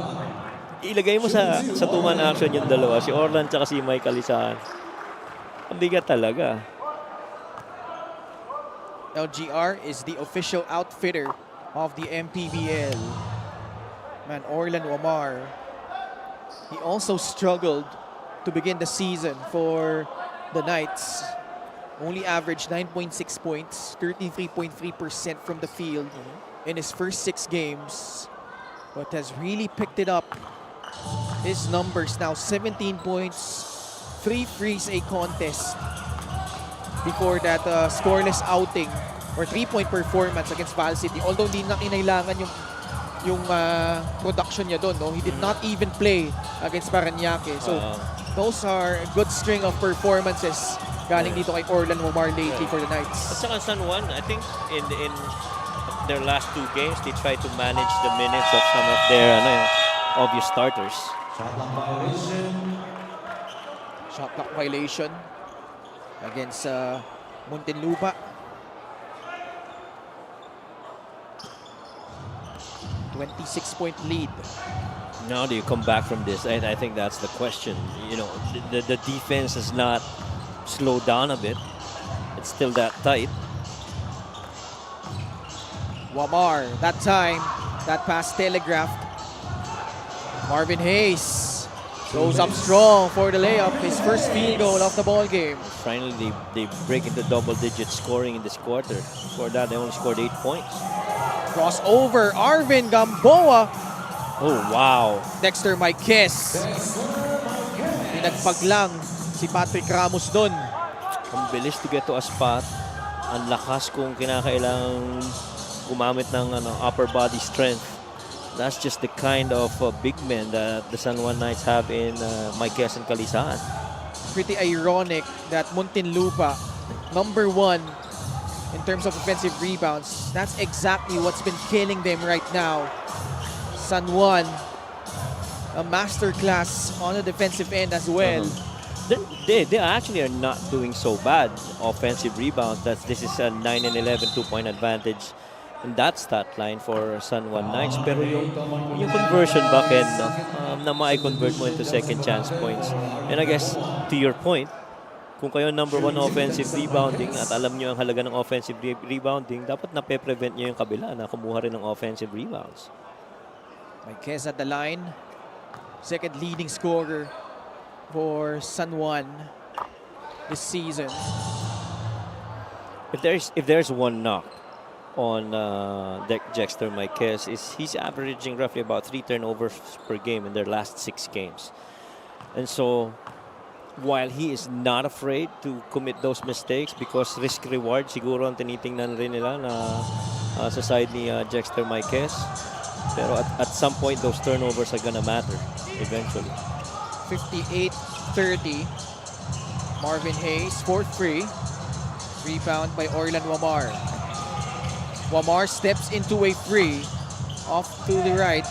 ilagay mo sa 2-man action yung dalawa, si Orlan tsaka si Mike Kalisaan. Ang bigat talaga. LGR is the official outfitter of the MPBL. Man, Orlan Wamar, he also struggled to begin the season for the Knights. Only averaged 9.6 points, 33.3% from the field in his first 6 games. But has really picked it up. His numbers now 17 points, 3 frees a contest before that scoreless outing or 3-point performance against Val City. Although hindi na kinailangan yung production niya doon, no? He did not even play against Parañaque. So those are a good string of performances galing dito kay Orlan Wamar lately for the Knights. At saka San Juan, I think in their last 2 games, they tried to manage the minutes of some of their obvious starters. Shot clock violation against Muntinlupa. 26-point lead. Now do you come back from this? I think that's the question. You know, the defense has not slowed down a bit. It's still that tight. Wamar, that time, that pass telegraphed. Marvin Hayes goes up strong for the layup, his first field goal of the ball game. Finally, they break into double-digit scoring in this quarter. Before that, they only scored 8 points. Crossover, Arvin Gamboa. Oh, wow. Dexter Marquez. Pinagpaglang si Patrick Ramos doon. Ang bilis to get to a spot. Ang lakas kung kinakailangang gumamit ng upper body strength. That's just the kind of big men that the San Juan Knights have in Marquez and Calisaan. Pretty ironic that Muntinlupa, number 1 in terms of offensive rebounds. That's exactly what's been killing them right now. San Juan, a masterclass on the defensive end as well. They actually are not doing so bad offensive rebounds. This is a 9 and 11 2-point advantage in that stat line for San Juan Knights. Pero yung conversion back end, na ma-convert mo into second chance points. And I guess, to your point, kung kayo number 1 offensive rebounding at alam nyo ang halaga ng offensive rebounding, dapat nape-prevent nyo yung kabila na kumuha rin ng offensive rebounds. Marquez at the line. Second leading scorer for San Juan this season. If there's one knock on Dexter Marquez, he's averaging roughly about 3 turnovers per game in their last 6 games. And so, while he is not afraid to commit those mistakes because risk-reward siguro ang tinitingnan rin nila na sa side ni Dexter Marquez. Pero at some point, those turnovers are gonna matter eventually. 58-30. Marvin Hayes, 4-3. Rebound by Orlan Wamar. Wamar steps into a free. Off to the right.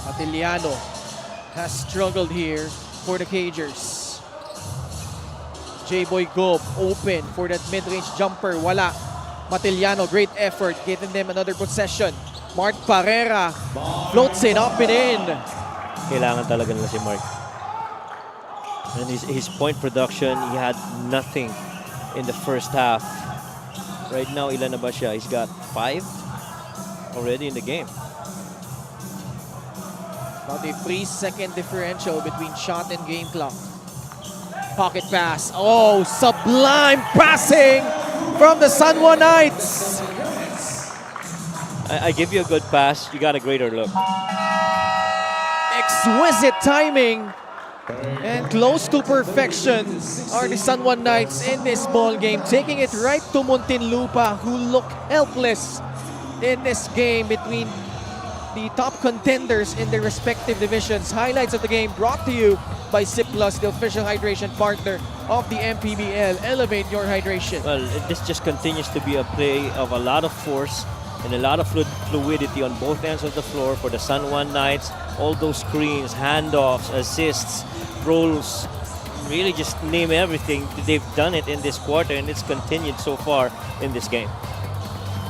Atiliano has struggled here for the Cagers. J-Boy Gob open for that mid-range jumper. Wala. Matiliano, great effort, getting them another possession. Mark Parera floats it up and in. Kailangan talaga nila si Mark. And his point production, he had nothing in the first half. Right now, ilan na ba siya? He's got 5 already in the game. About a 3-second differential between shot and game clock. Pocket pass. Oh, sublime passing from the San Juan Knights. I give you a good pass, you got a greater look. Exquisite timing and close to perfection are the San Juan Knights in this ball game, taking it right to Muntinlupa, who look helpless in this game between the top contenders in their respective divisions. Highlights of the game brought to you by Sip Plus, the official hydration partner of the MPBL. Elevate your hydration. Well, this just continues to be a play of a lot of force and a lot of fluidity on both ends of the floor for the San Juan Knights. All those screens, handoffs, assists, rolls, really just name everything. They've done it in this quarter and it's continued so far in this game.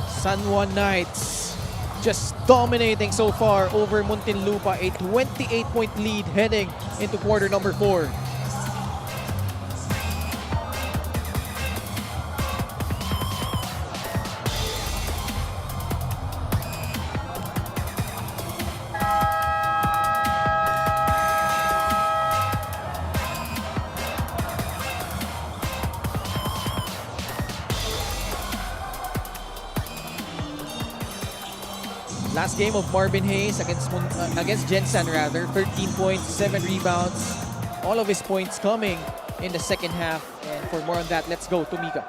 San Juan Knights just dominating so far over Muntinlupa, a 28-point lead heading into quarter number 4. Last game of Marvin Hayes against Jensen rather, 13 points, 7 rebounds. All of his points coming in the second half. And for more on that, let's go to Mika.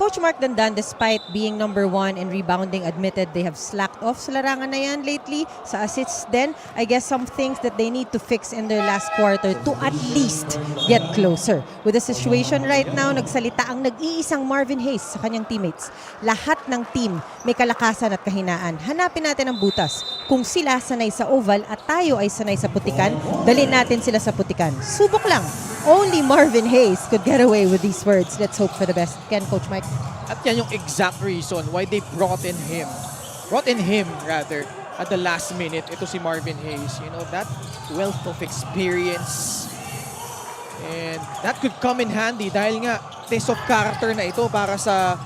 Coach Mark Dandan, despite being number 1 in rebounding, admitted they have slacked off sa larangan na yan lately. Sa assists din, I guess some things that they need to fix in their last quarter to at least get closer. With the situation right now, nagsalita ang nag-iisang Marvin Hayes sa kanyang teammates. Lahat ng team may kalakasan at kahinaan. Hanapin natin ang butas. Kung sila sanay sa oval at tayo ay sanay sa putikan, dalhin natin sila sa putikan. Subok lang. Only Marvin Hayes could get away with these words. Let's hope for the best. Ken, Coach Mike. At yan yung exact reason why they brought in him rather, at the last minute. Ito si Marvin Hayes. You know, that wealth of experience. And that could come in handy dahil nga test of character na ito para sa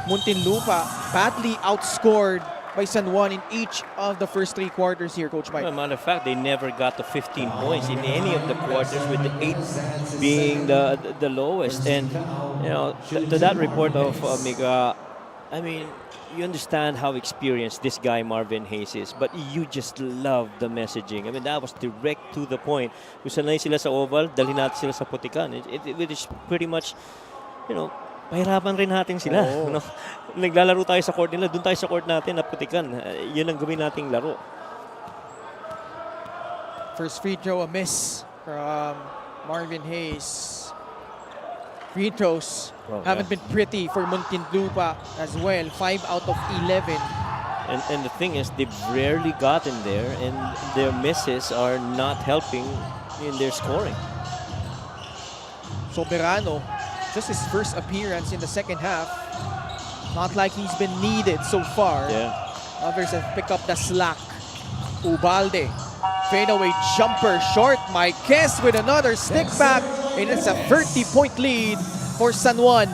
Muntinlupa. Badly outscored by San Juan in each of the first 3 quarters here, Coach Mike. As a matter of fact, they never got to 15 points in any of the quarters, with the 8 being the lowest. And you know, to that report of Mika, I mean, you understand how experienced this guy Marvin Hayes is, but you just love the messaging. I mean, that was direct to the point. Kung sanay sila sa oval, dalhin natin sila sa putikan. It is pretty much, you know, pahirapan rin natin sila. Oo. No? Naglalaro tayo sa court nila, doon tayo sa court natin na putikan. Yun ang gawin nating laro. First free throw, a miss from Marvin Hayes. Free throws haven't been pretty for Muntinlupa as well. 5 out of 11. And the thing is, they've rarely gotten there, and their misses are not helping in their scoring. Soberano, just his first appearance in the second half. Not like he's been needed so far. Yeah. Others have picked up the slack. Ubalde, fadeaway jumper, short. Marquez with another stick back, and it's a 30-point lead for San Juan.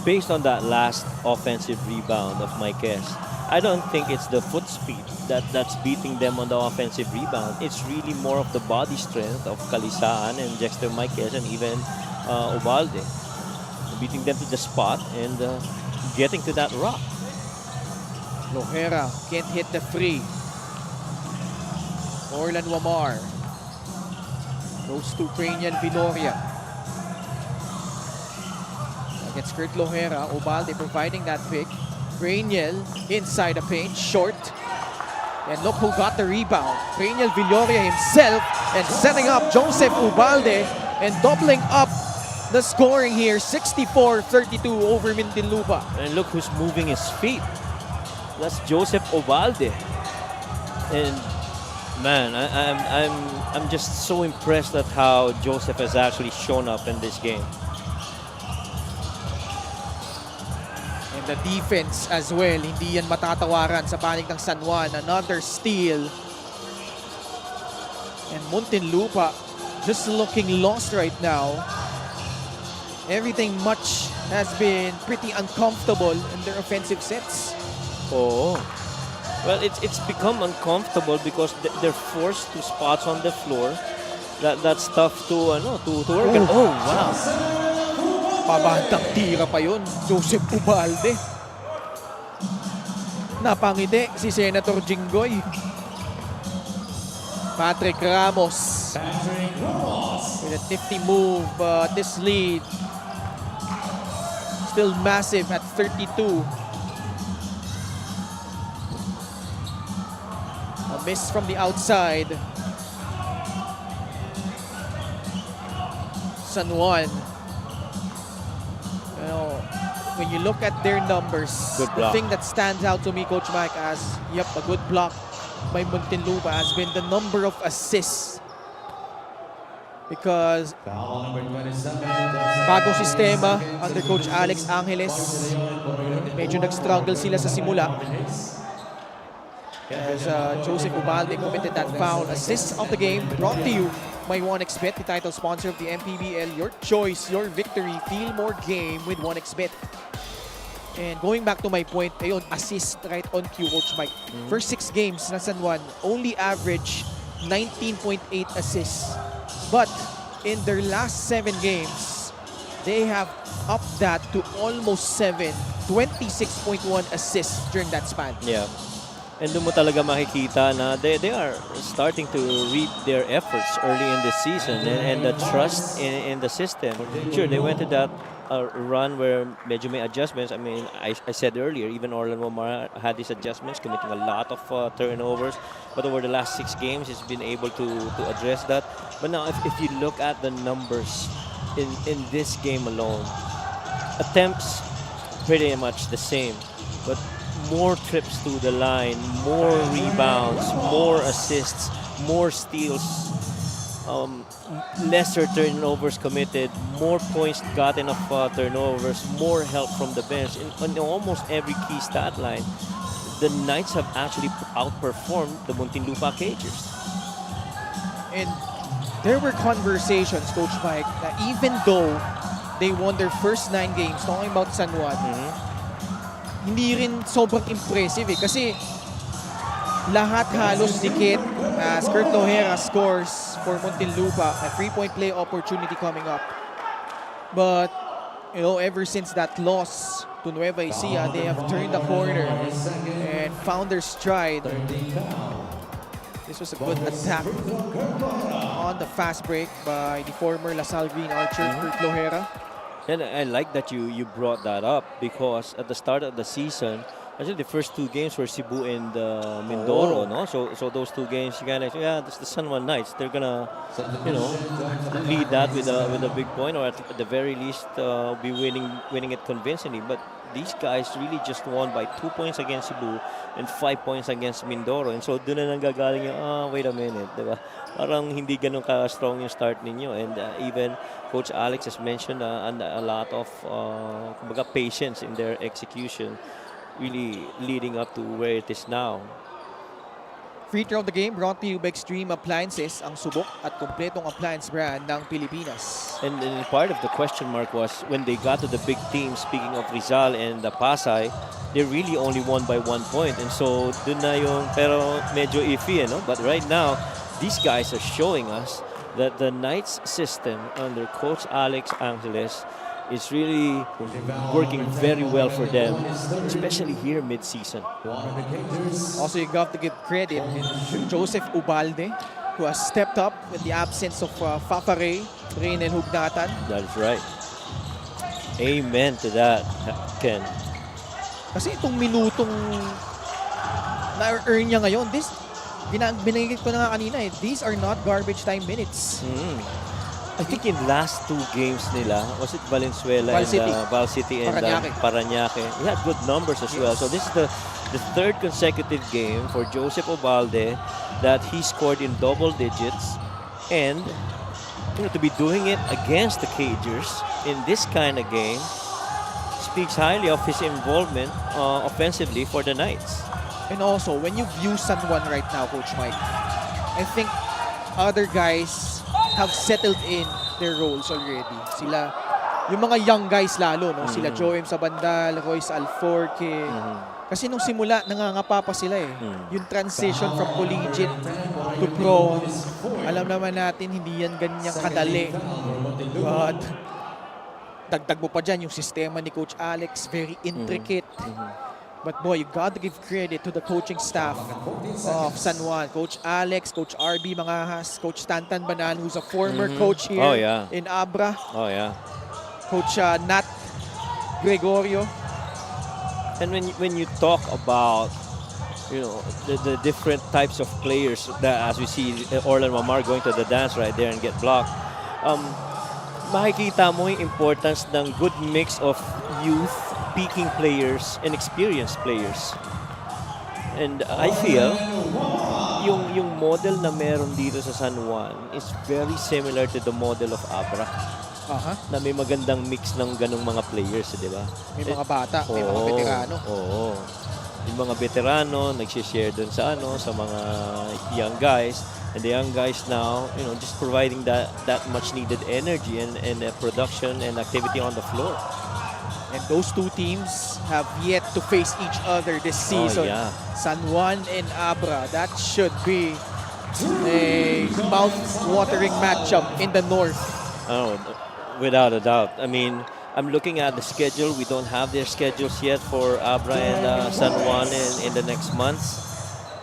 Based on that last offensive rebound of Marquez, I don't think it's the foot speed that's beating them on the offensive rebound. It's really more of the body strength of Calisaan and Dexter Marquez and even Ubalde. Beating them to the spot and getting to that rock. Lohera can't hit the free. Orlan Wamar goes to Cranian Viloria. Against Kurt Lohera, Ubalde providing that pick. Cranial inside the paint, short. And look who got the rebound. Cranial Viloria himself, and setting up Joseph Ubalde and doubling up the scoring here. 64-32 over Muntinlupa. And look who's moving his feet. That's Joseph Ubalde. And man, I'm just so impressed at how Joseph has actually shown up in this game. And the defense as well, hindi yan matatawaran sa panig ng San Juan. Another steal. And Muntinlupa just looking lost right now. Everything much has been pretty uncomfortable in their offensive sets. Oh. Well, it's become uncomfortable because they're forced to spots on the floor. That's tough to work. Oh, wow. Pabantang tira pa yun, Joseph Ubalde. Napangiti si Senator Jinggoy. Patrick Ramos with a nifty move, but this lead still massive at 32. A miss from the outside. San Juan. When you look at their numbers, Good the block. thing that stands out to me, Coach Mike, as a good block by Muntinlupa has been the number of assists. Because bagong sistema under Coach Alex Angeles, medyo nag-struggle sila sa simula. As Joseph Ubalde committed that foul. Assist of the game brought to you by 1xBet, the title sponsor of the MPBL. Your choice, your victory. Feel more game with 1xBet. And going back to my point, ayun, assist right on cue, Coach Mike. First 6 games na San Juan, only average 19.8 assists. But in their last 7 games, they have upped that to almost 7, 26.1 assists during that span. Yeah. And doon mo talaga makikita na they are starting to reap their efforts early in the season and the trust in the system. Sure, they went to that a run where medyo may adjustments. I mean, I said earlier, even Orlando Mar had these adjustments, committing a lot of turnovers. But over the last 6 games, he's been able to address that. But now, if you look at the numbers in this game alone, attempts pretty much the same, but more trips to the line, more rebounds, more assists, more steals, lesser turnovers committed, more points gotten off turnovers, more help from the bench. In almost every key stat line, the Knights have actually outperformed the Muntinlupa Cagers. And there were conversations, Coach Mike, that even though they won their first 9 games, talking about San Juan, hindi rin sobrang impressive eh. Kasi lahat halos dikit as Kurt Lohera scores for Muntinlupa, a 3-point play opportunity coming up. But, you know, ever since that loss to Nueva Ecija, they have turned the corner and found their stride. This was a good attack on the fast break by the former LaSalle Green Archer, Kurt Lohera. And I like that you brought that up, because at the start of the season, I think the first 2 games were Cebu and Mindoro, no? So those 2 games, you kind of, yeah, that's the San Juan Knights. They're gonna, you know, lead that with a big point, or at the very least, be winning it convincingly. But these guys really just won by 2 points against Cebu and 5 points against Mindoro. And so doon na nanggagaling yung, wait a minute, diba? Parang hindi ganun ka-strong yung start ninyo. And even Coach Alex has mentioned a lot of kumbaga patience in their execution, really leading up to where it is now. Free throw of the game brought to you by Extreme Appliances, ang subok at kumpletong appliance brand ng Pilipinas. And part of the question mark was when they got to the big teams, speaking of Rizal and Pasay, they really only won by 1 point. And so dun na yung, pero medyo iffy, no? But right now, these guys are showing us that the Knights system under Coach Alex Angeles is really working very well for them, especially here mid-season. Also, you got to give credit to Joseph Ubalde, who has stepped up with the absence of Fafare, Reynel Hugnatan. That is right. Amen to that, Ken. Kasi itong minutong na-earn niya ngayon, binanggit ko na nga kanina these are not garbage time minutes. I think in last 2 games nila, was it Valenzuela Val and City. Val City and Parañaque? He had good numbers as well. So this is the 3rd consecutive game for Joseph Obalde that he scored in double digits, and to be doing it against the Cagers in this kind of game speaks highly of his involvement offensively for the Knights. And also, when you view San Juan right now, Coach Mike, I think other guys have settled in their roles already. Sila, yung mga young guys lalo, no? Sila Joem Sabandal, Royce Alforque. Kasi nung simula, nangangapa pa sila eh. Yung transition from collegiate to pro, alam naman natin, hindi yan ganyang kadali. But, dagdag mo pa dyan yung sistema ni Coach Alex, very intricate. But boy, you got to give credit to the coaching staff of San Juan. Coach Alex, Coach RB Mangahas, Coach Tantan Banan, who's a former coach here in Abra. Oh, yeah. Coach Nat Gregorio. And when you talk about, you know, the different types of players, that as we see Orlan Mamar going to the dance right there and get blocked, makikita mo yung importance ng good mix of youth, peaking players, and experienced players. And I feel yung model na meron dito sa San Juan is very similar to the model of Abra. Na may magandang mix ng ganong mga players, di ba? May mga bata, may mga veterano. Oo. Yung mga veterano nag-share dun sa sa mga young guys, and the young guys now, you know, just providing that much needed energy and production and activity on the floor. And those 2 teams have yet to face each other this season. San Juan and Abra. That should be a mouth-watering matchup in the north. Oh, without a doubt. I mean, I'm looking at the schedule. We don't have their schedules yet for Abra and San Juan in the next months.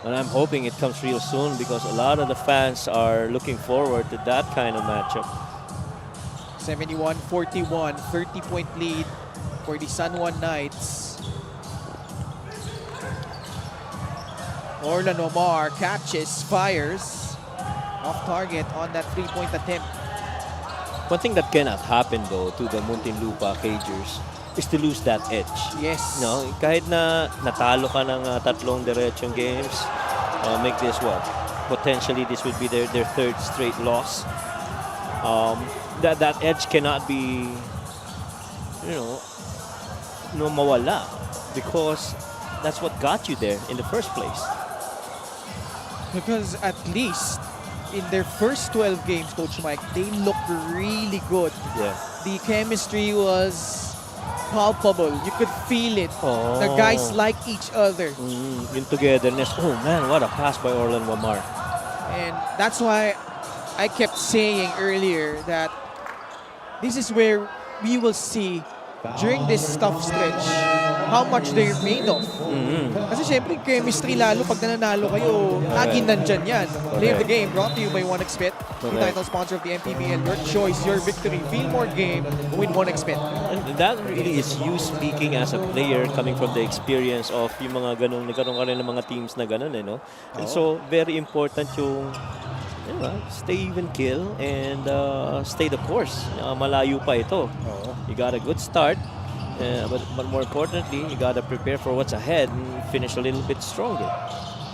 And I'm hoping it comes real soon, because a lot of the fans are looking forward to that kind of matchup. 71-41, 30-point lead for the San Juan Knights. Orlan Omar catches, fires off target on that 3-point attempt. One thing that cannot happen though to the Muntinlupa Cagers is to lose that edge. Yes. No, kahit na natalo ka ng tatlong diretsong games, make this what? Potentially this would be their third straight loss. That edge cannot be, mawala, because that's what got you there in the first place. Because at least in their first 12 games, Coach Mike, they looked really good. Yeah. The chemistry was palpable. You could feel it. Oh. The guys like each other. Yung togetherness. Oh man, what a pass by Orlan Omar. And that's why I kept saying earlier that this is where we will see during this tough stretch how much they're made of. Kasi syempre, chemistry lalo pag nananalo kayo, laging nandyan yan. Play of the game brought to you by 1xBet, the title sponsor of the MPBL. Your choice, your victory. Feel more game with 1xBet. And that really is you speaking as a player coming from the experience of yung mga ganong, nagkaroon ka rin ng mga teams na ganon, no? And so, very important yung stay even kill and stay the course. Malayo pa ito. You got a good start, but more importantly, you got to prepare for what's ahead and finish a little bit stronger.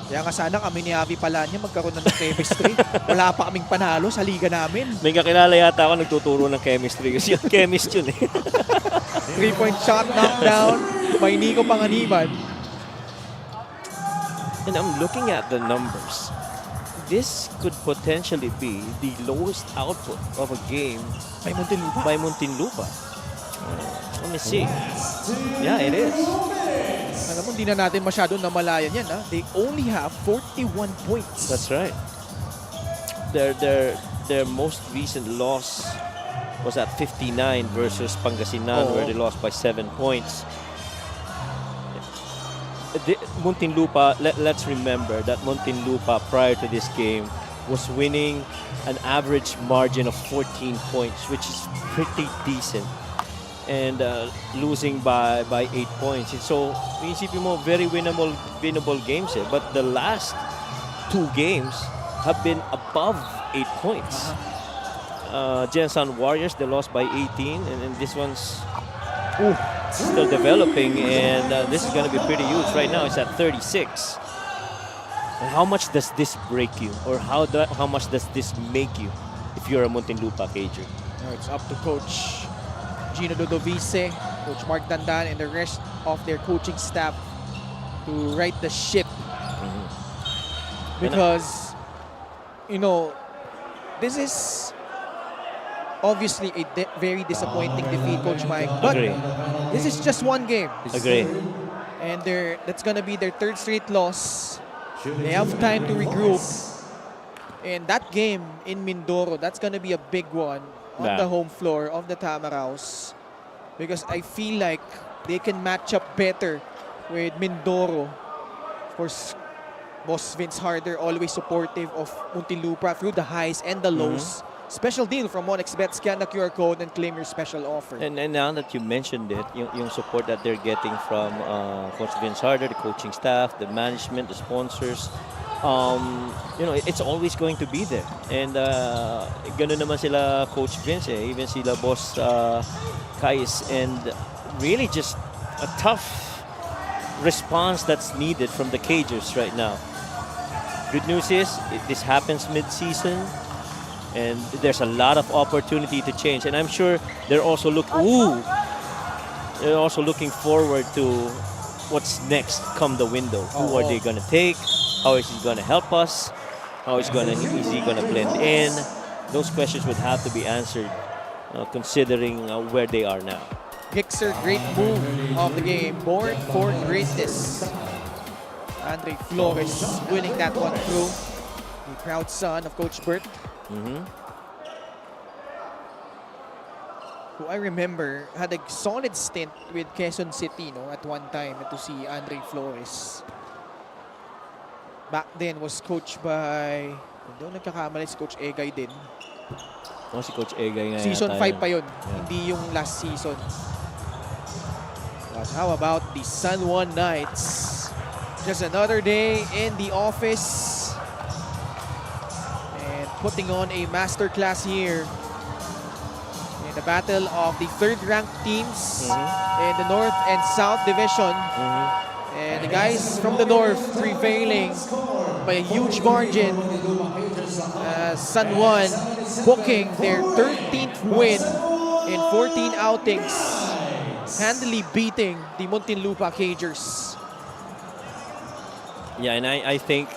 Kaya nga sana kami ni Avi Palanya magkaroon ng chemistry. Wala pa kaming panalo sa liga namin. May kakilala yata ako nagtuturo ng chemistry kasi yung chemist yun eh. 3-point shot, knockdown, may Nico Panganiban. And I'm looking at the numbers. This could potentially be the lowest output of a game by Muntinlupa. Let me see. Yeah, it is. Alam mo, hindi na natin masyado namalayan yan. They only have 41 points. That's right. Their most recent loss was at 59 versus Pangasinan, where they lost by 7 points. Muntinlupa, let's remember that Muntinlupa prior to this game was winning an average margin of 14 points, which is pretty decent, and losing by 8 points. And so, isipin mo, very winnable games. But the last 2 games have been above 8 points. Jensan Warriors, they lost by 18, and this one's still developing, and this is going to be pretty huge. Right now it's at 36. And how much does this break you, or how much does this make you if you're a Muntinlupa Cager? It's up to Coach Gino Dodovice, Coach Mark Dandan, and the rest of their coaching staff to right the ship. Because, this is obviously a very disappointing defeat, Coach Mike. But this is just one game. Agree. And that's going to be their third straight loss. They have time to regroup. And that game in Mindoro, that's going to be a big one on the home floor of the Tamaraws. Because I feel like they can match up better with Mindoro. Of course, Boss Vince Harder always supportive of Muntinlupa through the highs and the lows. Special deal from 1xBet. Scan the QR code and claim your special offer. And now that you mentioned it, yung support that they're getting from Coach Vince Harder, the coaching staff, the management, the sponsors, it's always going to be there. And ganun naman sila Coach Vince, even sila Boss Kais, and really just a tough response that's needed from the Cagers right now. Good news is this happens mid-season, and there's a lot of opportunity to change. And I'm sure they're also looking forward to what's next come the window. Who are they going to take? How is he going to help us? Is he going to blend in? Those questions would have to be answered considering where they are now. Gixer, great move of the game. Born for greatness. Andre Flores winning that one through. The proud son of Coach Bert. Who I remember had a solid stint with Quezon City at one time, to see Andre Flores. Back then was coached by Doon nagkakamali si Coach Egay din. Si Coach Egay nga Season yata 5 pa yun, hindi yung last season. But how about the San Juan Knights? Just another day in the office. And putting on a masterclass here in the battle of the third-ranked teams in the North and South Division. And the guys from the North prevailing by a huge margin. San Juan booking their 13th win in 14 outings, handily beating the Muntinlupa Cagers. Yeah, and I think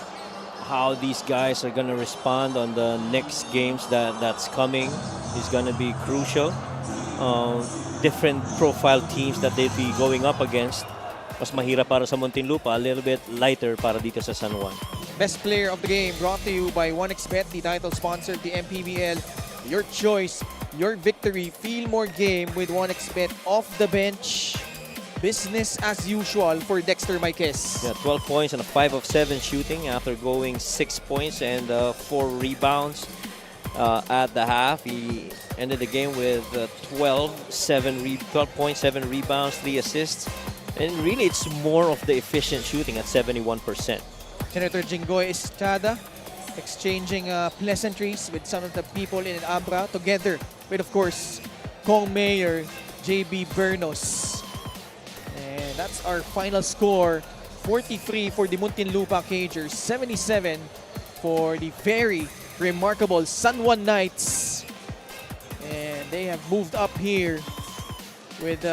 how these guys are going to respond on the next games that's coming is going to be crucial. Different profile teams that they'll be going up against. Mas mahirap para sa Muntinlupa, a little bit lighter para dito sa San Juan. Best player of the game brought to you by 1xBet, the title sponsor of the MPBL. Your choice, your victory. Feel more game with 1xBet off the bench. Business as usual for Dexter Marquez. Yeah, 12 points and a 5 of 7 shooting after going 6 points and 4 rebounds at the half. He ended the game with 12 points, 7 rebounds, 3 assists. And really, it's more of the efficient shooting at 71%. Senator Jinggoy Estrada exchanging pleasantries with some of the people in Abra together with, of course, Kong Mayor JB Bernos. And that's our final score. 43 for the Muntinlupa Cagers, 77 for the very remarkable San Juan Knights. And they have moved up here with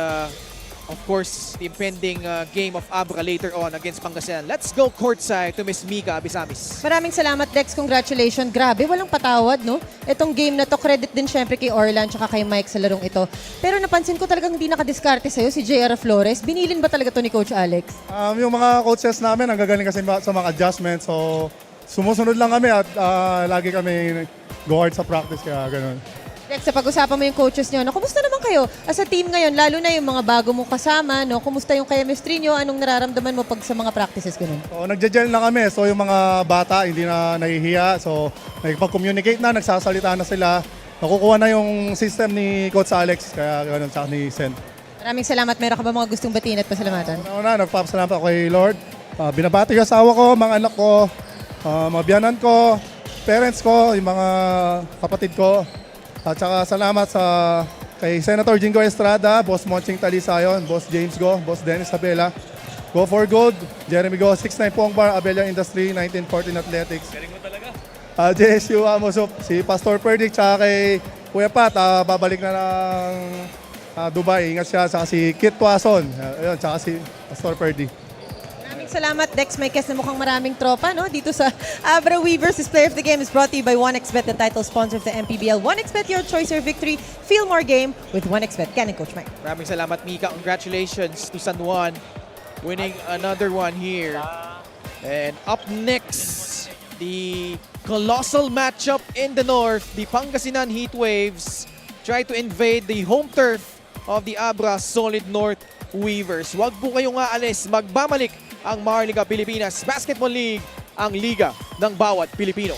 of course, the impending game of Abra later on against Pangasinan. Let's go courtside to Miss Mika Abisamis. Maraming salamat, Dex. Congratulations. Grabe, walang patawad, no? Itong game na to, credit din syempre kay Orlan tsaka kay Mike sa larong ito. Pero napansin ko talagang hindi nakadiskarte sa'yo si J.R. Flores. Binilin ba talaga to ni Coach Alex? Yung mga coaches namin, ang gagaling kasi sa mga adjustments. So, sumusunod lang kami at lagi kami go hard sa practice, kaya ganun. Dex, sa pag-usapan mo yung coaches nyo, no, kumusta naman kayo as a team ngayon? Lalo na yung mga bago mong kasama, no? Kumusta yung chemistry nyo? Anong nararamdaman mo pag sa mga practices ganun? So, nagja-gel na kami. So, yung mga bata, hindi na nahihiya. So, nagpag-communicate na, nagsasalita na sila. Nakukuha na yung system ni Coach Alex, kaya ganun sa ni Sen. Maraming salamat. Meron ka ba mga gustong batiin at pasalamatan? Una, nagpapasalamat ako kay Lord. Binabati ko asawa ko, mga anak ko, mga biyanan ko, parents ko, yung mga kapatid ko. At saka salamat kay Senator Jingo Estrada, Boss Monching Talisayon, Boss James Go, Boss Dennis Abela, Go for Gold, Jeremy Go, 6'9 Pong Bar, Abella Industry, 1914 Athletics. Galing mo talaga. JSU Amosop, si Pastor Perdic, tsaka kay Kuya Pat, babalik na ng Dubai. Ingat siya, tsaka si Kit Tuason, ayun, tsaka si Pastor Perdic. Salamat, Dex Marquez, na mukhang maraming tropa, no? Dito sa Abra Weavers. This Player of the Game is brought to you by 1xBet, the title sponsor of the MPBL. 1xBet, your choice, your victory. Feel more game with 1xBet. Ken and Coach Mike. Maraming salamat, Mika. Congratulations to San Juan winning another one here. And up next, the colossal matchup in the north. The Pangasinan Heatwaves try to invade the home turf of the Abra Solid North Weavers. Huwag po kayong aalis. Magbabalik ang Maharlika Pilipinas Basketball League, ang liga ng bawat Pilipino.